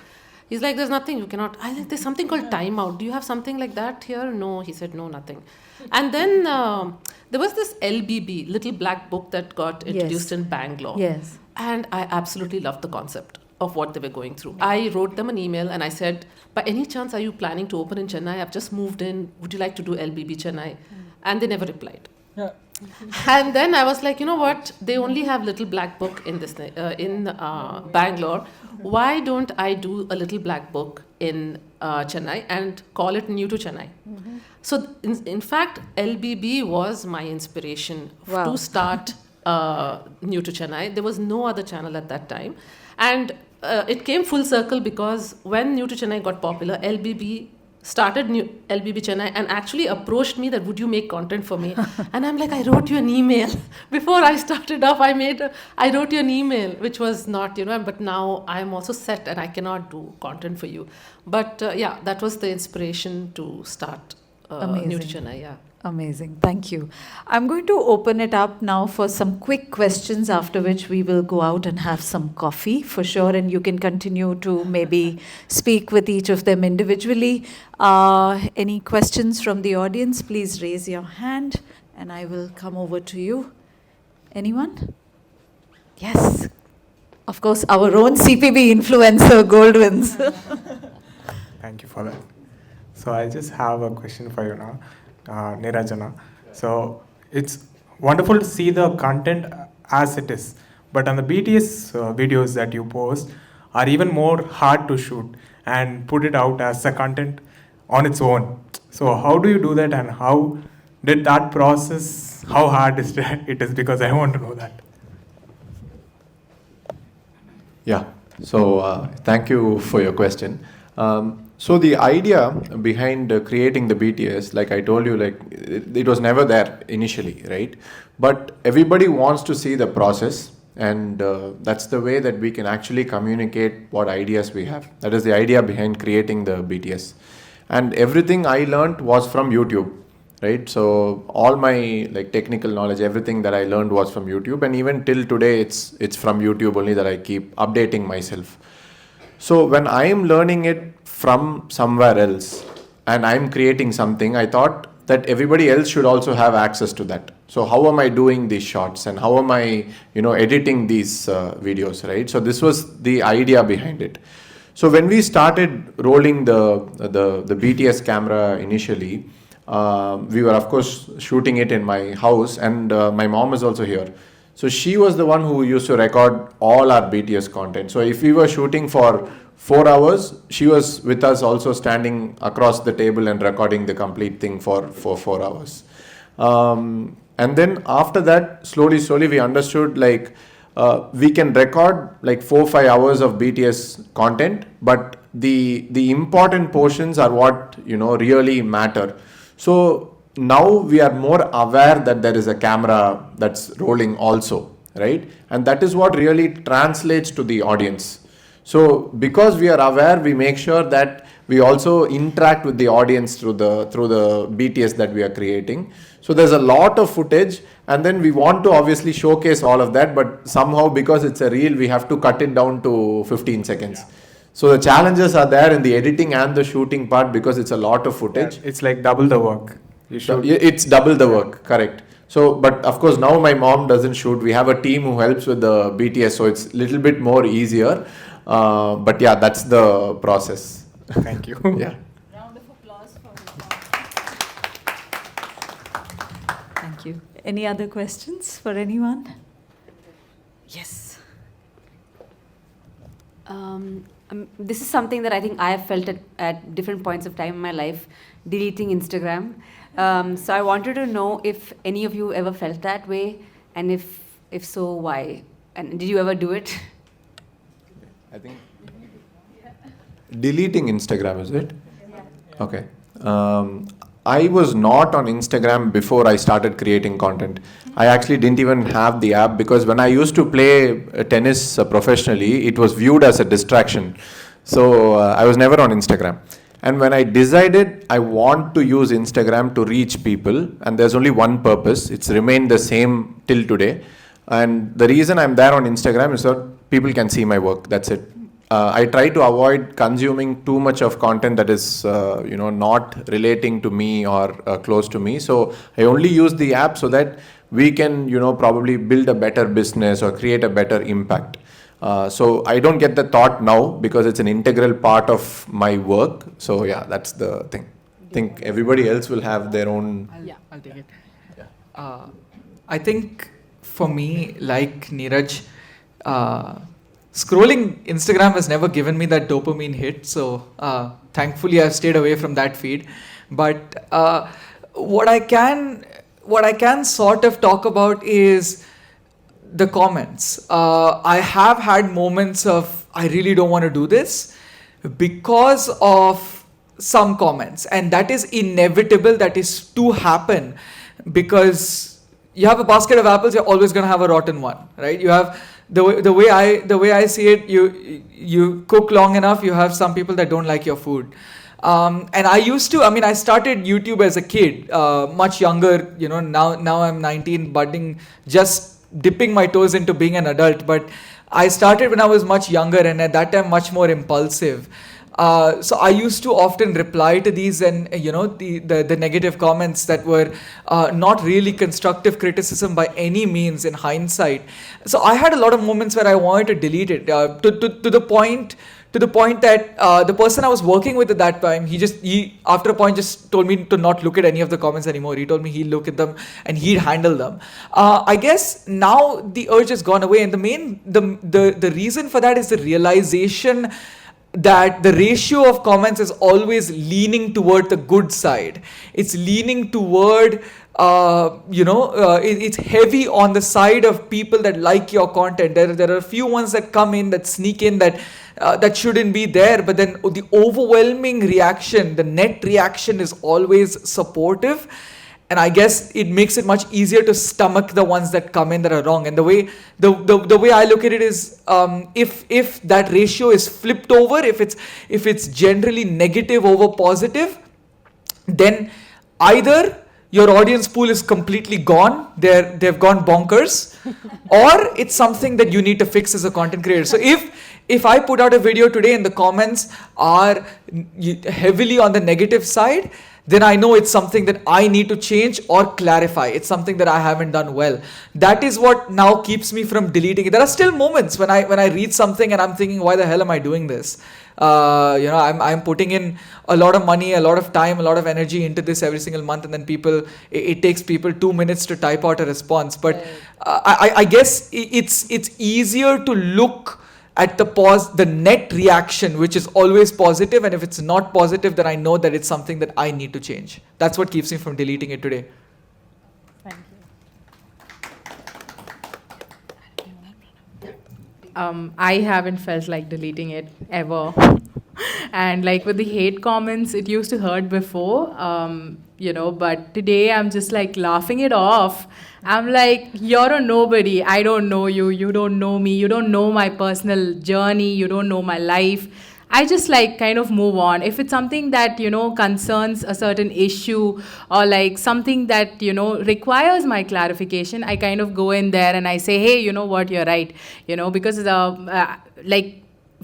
he's like, there's nothing, you cannot. I think there's something called Time Out. Do you have something like that here? No, he said, no, nothing. And then there was this LBB, Little Black Book, that got introduced in Bangalore. Yes. And I absolutely loved the concept of what they were going through. I wrote them an email and I said, by any chance, are you planning to open in Chennai? I've just moved in. Would you like to do LBB Chennai? And they never replied. Yeah. And then I was like, you know what? They only have Little Black Book in this in Bangalore. Why don't I do a Little Black Book in Chennai and call it New to Chennai? Mm-hmm. So in fact, LBB was my inspiration to start New to Chennai. There was no other channel at that time. And it came full circle because when New to Chennai got popular, LBB started LBB Chennai and actually approached me that would you make content for me? And I'm like, I wrote you an email. Before I started off, I wrote you an email, which was not, but now I'm also set and I cannot do content for you. But yeah, that was the inspiration to start New to Chennai, yeah. Amazing. Thank you. I'm going to open it up now for some quick questions, after which we will go out and have some coffee for sure. And you can continue to maybe speak with each of them individually. Any questions from the audience? Please raise your hand and I will come over to you. Anyone? Yes. Of course, our own CPB influencer, Goldwins. Thank you for that. So I just have a question for you now. Nirajana. So it's wonderful to see the content as it is, but on the BTS videos that you post are even more hard to shoot and put it out as a content on its own. So how do you do that, and how did that process, how hard is it is, because I want to know that. Yeah, so thank you for your question. So the idea behind creating the BTS, like I told you, like it was never there initially, right? But everybody wants to see the process, and that's the way that we can actually communicate what ideas we have. That is the idea behind creating the BTS. And everything I learned was from YouTube, right? So all my like technical knowledge, everything that I learned was from YouTube, and even till today it's from YouTube only that I keep updating myself. So when I am learning it from somewhere else and I'm creating something, I thought that everybody else should also have access to that. So how am I doing these shots and how am I, editing these videos, right? So this was the idea behind it. So when we started rolling the BTS camera initially, we were of course shooting it in my house, and my mom is also here. So she was the one who used to record all our BTS content. So if we were shooting for 4 hours, she was with us also standing across the table and recording the complete thing for 4 hours. And then after that, slowly we understood like we can record like 4-5 hours of BTS content, but the important portions are what really matter. So now we are more aware that there is a camera that's rolling also, right? And that is what really translates to the audience. So because we are aware, we make sure that we also interact with the audience through the BTS that we are creating. So there's a lot of footage, and then we want to obviously showcase all of that, but somehow because it's a reel, we have to cut it down to 15 seconds. Yeah. So the challenges are there in the editing and the shooting part because it's a lot of footage. Yeah, it's like double the work. It's double the work, correct. So, but of course now my mom doesn't shoot. We have a team who helps with the BTS, so it's a little bit more easier. But yeah, that's the process. Thank you. Yeah. Round of applause for Thank you. Any other questions for anyone? Yes. This is something that I think I have felt at different points of time in my life, deleting Instagram. So I wanted to know if any of you ever felt that way, and if so, why? And did you ever do it? I think deleting Instagram, is it? Okay. I was not on Instagram before I started creating content. I actually didn't even have the app because when I used to play tennis professionally, it was viewed as a distraction. So I was never on Instagram. And when I decided I want to use Instagram to reach people, and there's only one purpose, it's remained the same till today. And the reason I'm there on Instagram is that people can see my work. That's it. I try to avoid consuming too much of content that is, not relating to me or close to me. So I only use the app so that we can, probably build a better business or create a better impact. So I don't get the thought now because it's an integral part of my work. So yeah, that's the thing. I think everybody else will have their own. I'll take it. I think for me, like Neeraj, scrolling Instagram has never given me that dopamine hit. So thankfully, I've stayed away from that feed. But what I can sort of talk about is the comments. I have had moments of I really don't want to do this because of some comments, and that is inevitable. That is to happen because you have a basket of apples. You're always going to have a rotten one, right? You have the way I see it. You cook long enough, you have some people that don't like your food. And I started YouTube as a kid, much younger, now I'm 19, budding, just dipping my toes into being an adult. But I started when I was much younger and at that time much more impulsive. So I used to often reply to these and, the negative comments that were not really constructive criticism by any means in hindsight. So I had a lot of moments where I wanted to delete it to the point that the person I was working with at that time, he after a point just told me to not look at any of the comments anymore. He told me he'd look at them and he'd handle them. I guess now the urge has gone away, and the reason for that is the realization that the ratio of comments is always leaning toward the good side. It's leaning toward it's heavy on the side of people that like your content. There are a few ones that come in, that sneak in, that shouldn't be there, but then the overwhelming reaction, the net reaction is always supportive. And I guess it makes it much easier to stomach the ones that come in that are wrong. And the way I look at it is, if that ratio is flipped over, if it's generally negative over positive, then either your audience pool is completely gone, they've gone bonkers, or it's something that you need to fix as a content creator. So if I put out a video today and the comments are heavily on the negative side, then I know it's something that I need to change or clarify. It's something that I haven't done well. That is what now keeps me from deleting it. There are still moments when I read something and I'm thinking, why the hell am I doing this? I'm putting in a lot of money, a lot of time, a lot of energy into this every single month, and then it takes people 2 minutes to type out a response. But I guess it's easier to look at the net reaction, which is always positive, and if it's not positive, then I know that it's something that I need to change. That's what keeps me from deleting it today. Thank you. I haven't felt like deleting it ever. And like with the hate comments, it used to hurt before, but today I'm just like laughing it off. I'm like, you're a nobody. I don't know you. You don't know me. You don't know my personal journey. You don't know my life. I just like kind of move on. If it's something that, concerns a certain issue or like something that, requires my clarification, I kind of go in there and I say, hey, you know what, you're right. Because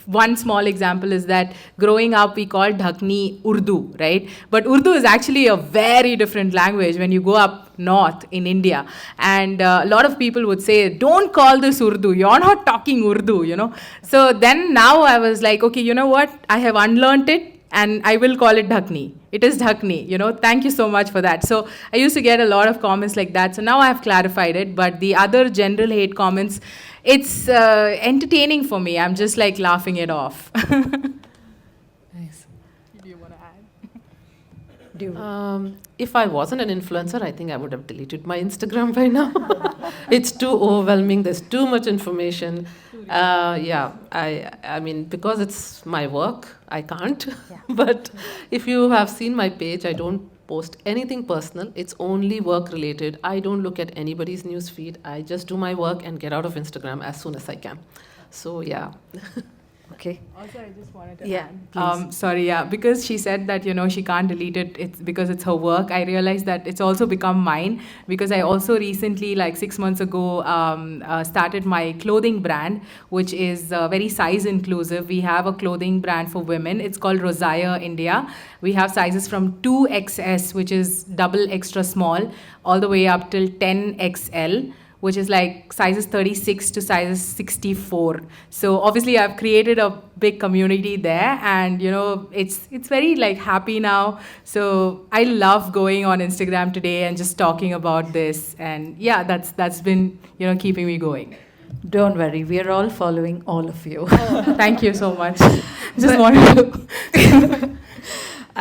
one small example is that growing up, we called Dhakni Urdu, right? But Urdu is actually a very different language when you go up north in India. And a lot of people would say, don't call this Urdu. You're not talking Urdu, So then now I was like, okay, you know what? I have unlearned it. and I will call it Dhakni. It is Dhakni, you know. Thank you so much for that. So I used to get a lot of comments like that. So now I have clarified it. But the other general hate comments, it's entertaining for me. I'm just like laughing it off. Nice. Do you want to add? If I wasn't an influencer, I think I would have deleted my Instagram by now. It's too overwhelming. There's too much information. I mean, because it's my work, I can't. Yeah. But if you have seen my page, I don't post anything personal. It's only work related. I don't look at anybody's news feed. I just do my work and get out of Instagram as soon as I can. So yeah. Okay. Also, I just wanted to Yeah, add. Sorry, yeah, because she said that, you know, she can't delete it. It's because it's her work. I realized that it's also become mine because I also recently, like 6 months ago, started my clothing brand, which is very size inclusive. We have a clothing brand for women. It's called Rosaya India. We have sizes from 2XS, which is double extra small, all the way up till 10XL, which is like sizes 36 to sizes 64. So obviously I've created a big community there, and you know, it's very like happy now. So I love going on Instagram today and just talking about this, and yeah, that's been, you know, keeping me going. Don't worry, we are all following all of you. Thank you so much. Just wanted to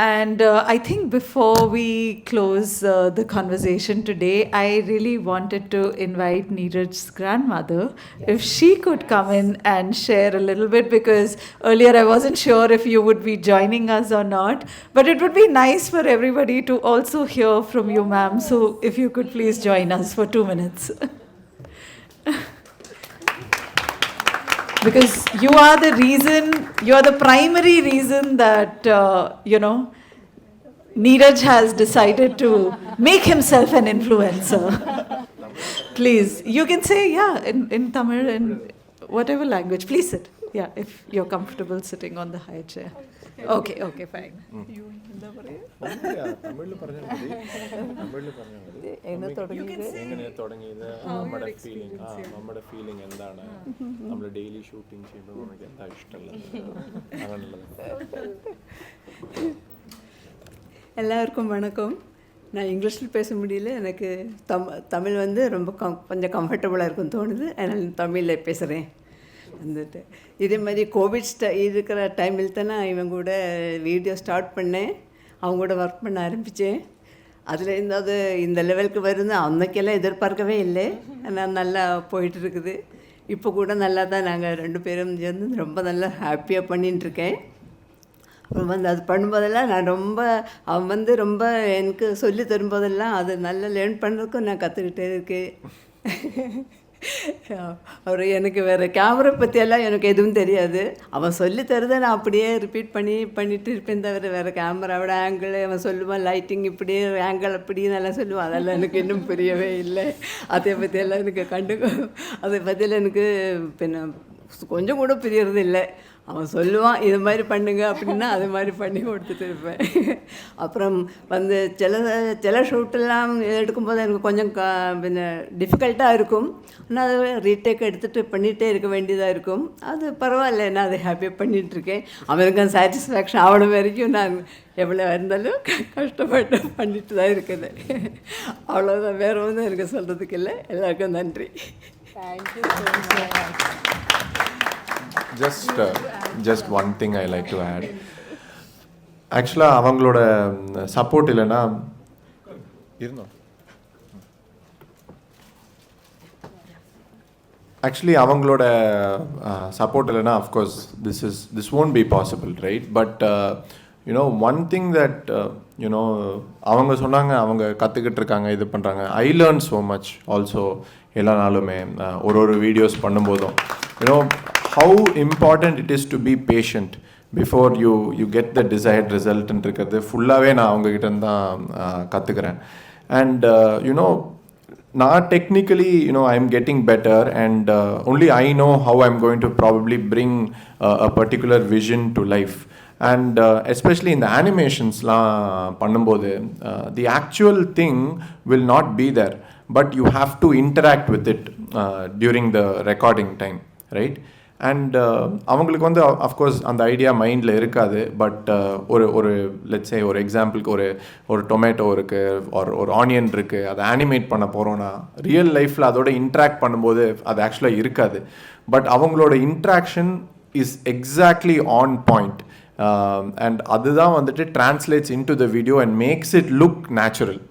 And I think before we close the conversation today, I really wanted to invite Neeraj's grandmother, if she could come in and share a little bit, because earlier I wasn't sure if you would be joining us or not, but it would be nice for everybody to also hear from you, ma'am. So if you could please join us for 2 minutes. Because you are the primary reason that, you know, Neeraj has decided to make himself an influencer. Please, you can say, yeah, in Tamil, in whatever language. Please sit. Yeah, if you're comfortable sitting on the high chair. Okay, fine. എങ്ങനെ തുടങ്ങിയത് നമ്മുടെ feeling എന്താണ് നമ്മൾ daily shooting ചെയ്യുമ്പോൾ നമുക്ക് എന്താ ഇഷ്ടമുള്ളത് അങ്ങനെയുള്ളത്. எல்லாருக்கும் வணக்கம். நான் இங்கிலீஷில் பேச முடியல. எனக்கு தமிழ் வந்து ரொம்ப கொஞ்சம் கம்ஃபர்டபுளாக இருக்குன்னு தோணுது. அதனால் தமிழில் பேசுகிறேன். வந்துட்டு இதே மாதிரி கோவிட் இருக்கிற டைமில் தான் நான் இவங்க கூட வீடியோ ஸ்டார்ட் பண்ணேன். அவங்க கூட ஒர்க் பண்ண ஆரம்பித்தேன். அதுலேருந்து அது இந்த லெவலுக்கு வருது அன்னைக்கெல்லாம் எதிர்பார்க்கவே இல்லை. ஆனால் நல்லா போயிட்டுருக்குது. இப்போ கூட நல்லா தான் நாங்கள் 2 பேரும் சேர்ந்து ரொம்ப நல்லா ஹாப்பியாக பண்ணிட்டுருக்கேன். அப்புறம் வந்து அது பண்ணும்போதெல்லாம் நான் அவன் ரொம்ப எனக்கு சொல்லி தரும்போதெல்லாம் அது நல்லா லேர்ன் பண்ணுறதுக்கும் நான் கற்றுக்கிட்டே இருக்கேன். அவர் எனக்கு வேறு கேமரா பற்றியெல்லாம் எனக்கு எதுவும் தெரியாது. அவன் சொல்லி தருதை நான் அப்படியே ரிப்பீட் பண்ணிட்டு இருப்பேன். தவிர வேறு கேமராவோட ஆங்கிள் அவன் சொல்லுவான், லைட்டிங் இப்படியே ஆங்கிள் அப்படி நல்லா சொல்லுவான். அதெல்லாம் எனக்கு இன்னும் புரியவே இல்லை. அதை பற்றியெல்லாம் எனக்கு அதை பற்றியெல்லாம் எனக்கு பின்ன கொஞ்சம் கூட புரியறது இல்லை. அவன் சொல்லுவான் இது மாதிரி பண்ணுங்க அப்படின்னா அது மாதிரி பண்ணி கொடுத்துட்டு இருப்பேன். அப்புறம் வந்து சில ஷூட்டெல்லாம் எடுக்கும்போது எனக்கு கொஞ்சம் பின்ன டிஃபிகல்ட்டாக இருக்கும். ஆனால் அதை ரீடேக் எடுத்துகிட்டு பண்ணிகிட்டே இருக்க வேண்டியதாக இருக்கும். அது பரவாயில்ல, நான் அதை ஹாப்பியாக பண்ணிகிட்ருக்கேன். அவனுக்கும் சாட்டிஸ்ஃபேக்ஷன் ஆகணும் வரைக்கும் நான் எவ்வளோ இருந்தாலும் கஷ்டப்பட்டு பண்ணிட்டு தான் இருக்குது. அவ்வளோதான், வேறு ஒன்றும் எனக்கு சொல்கிறதுக்கு இல்லை. எல்லாருக்கும் நன்றி. Thank you so much. Just one thing I like to add. Actually, அவங்களோட சப்போர்ட் இல்லைன்னா இருந்தோம். Actually, அவங்களோட சப்போர்ட் இல்லைன்னா of course this won't be possible, right? But you know, one thing that you know, அவங்க சொன்னாங்க, அவங்க கற்றுக்கிட்டு இருக்காங்க, இது பண்ணுறாங்க. I learned so much also. எல்லா நாளுமே ஒரு வீடியோஸ் பண்ணும்போதும், you know, how important it is to be patient before you get the desired result இருக்கிறது ஃபுல்லாகவே நான் அவங்ககிட்ட தான் கற்றுக்கிறேன். அண்ட் யூனோ, நான் technically you know I am getting better, and only I know how I'm going to probably bring a particular vision to life. And especially in the animationsலாம் பண்ணும்போது the actual thing will not be there, but you have to interact with it during the recording time, right? And அவங்களுக்கு வந்து of course அந்த idea மைண்டில் இருக்காது. But ஒரு let's say ஒரு எக்ஸாம்பிளுக்கு ஒரு டொமேட்டோ இருக்குது, ஒரு ஆனியன் இருக்குது, அதை ஆனிமேட் பண்ண போகிறோன்னா ரியல் லைஃப்பில் அதோட இன்ட்ராக்ட் பண்ணும்போது அது ஆக்சுவலாக இருக்காது. பட் அவங்களோட interaction is exactly on point. And அதுதான் வந்துட்டு translates in to the video and makes it look natural.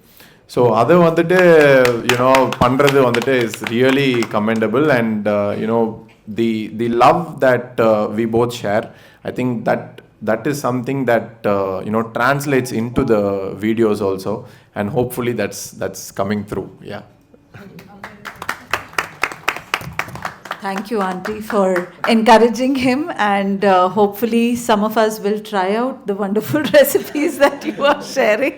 So அதை வந்துட்டு யூனோ பண்ணுறது வந்துட்டு is really commendable. And you know the love that we both share, I think that is something that translates into the videos also, and hopefully that's coming through. Yeah. Thank you, Auntie, for encouraging him, and hopefully some of us will try out the wonderful recipes that you are sharing.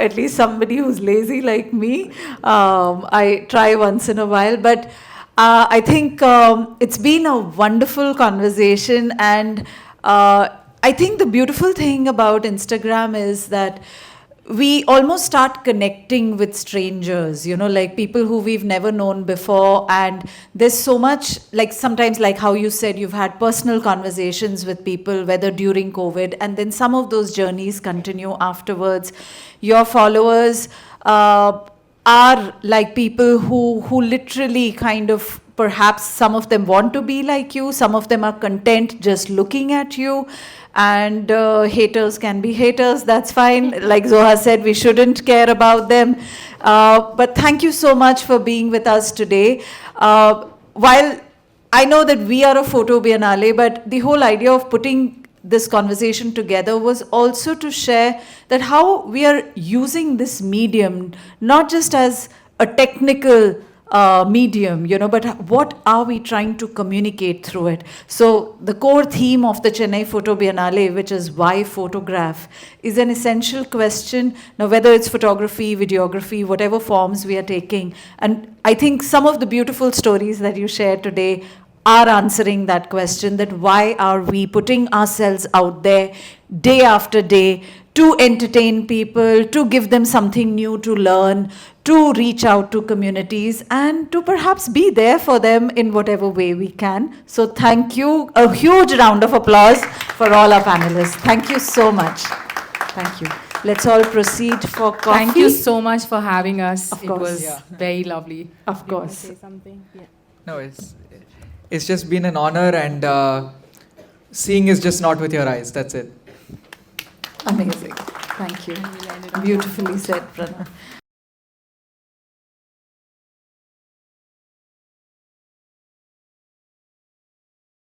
At least somebody who's lazy like me, I try once in a while, but I think it's been a wonderful conversation, and I think the beautiful thing about Instagram is that we almost start connecting with strangers, like people who we've never known before. And there's so much, like sometimes, like how you said, you've had personal conversations with people, whether during COVID, and then some of those journeys continue afterwards. Your followers are like people who literally kind of, perhaps some of them want to be like you, some of them are content just looking at you, and haters can be haters, that's fine. Like Zoha said, we shouldn't care about them. But thank you so much for being with us today. While I know that we are a photo biennale, but the whole idea of putting this conversation together was also to share that how we are using this medium not just as a technical medium, but what are we trying to communicate through it? So the core theme of the Chennai Photo Biennale, which is why photograph, is an essential question. Now, whether it's photography, videography, whatever forms we are taking, and I think some of the beautiful stories that you shared today are answering that question, that why are we putting ourselves out there day after day to entertain people, to give them something new to learn, to reach out to communities, and to perhaps be there for them in whatever way we can. So thank you. A huge round of applause for all our panelists. Thank you so much. Thank you. Let's all proceed for coffee. Thank you so much for having us. Of It course. was very lovely. Of course. Say something? Yeah. No, it's just been an honor, and seeing is just not with your eyes. That's it. Amazing. Thank you. Beautifully said, Pranav.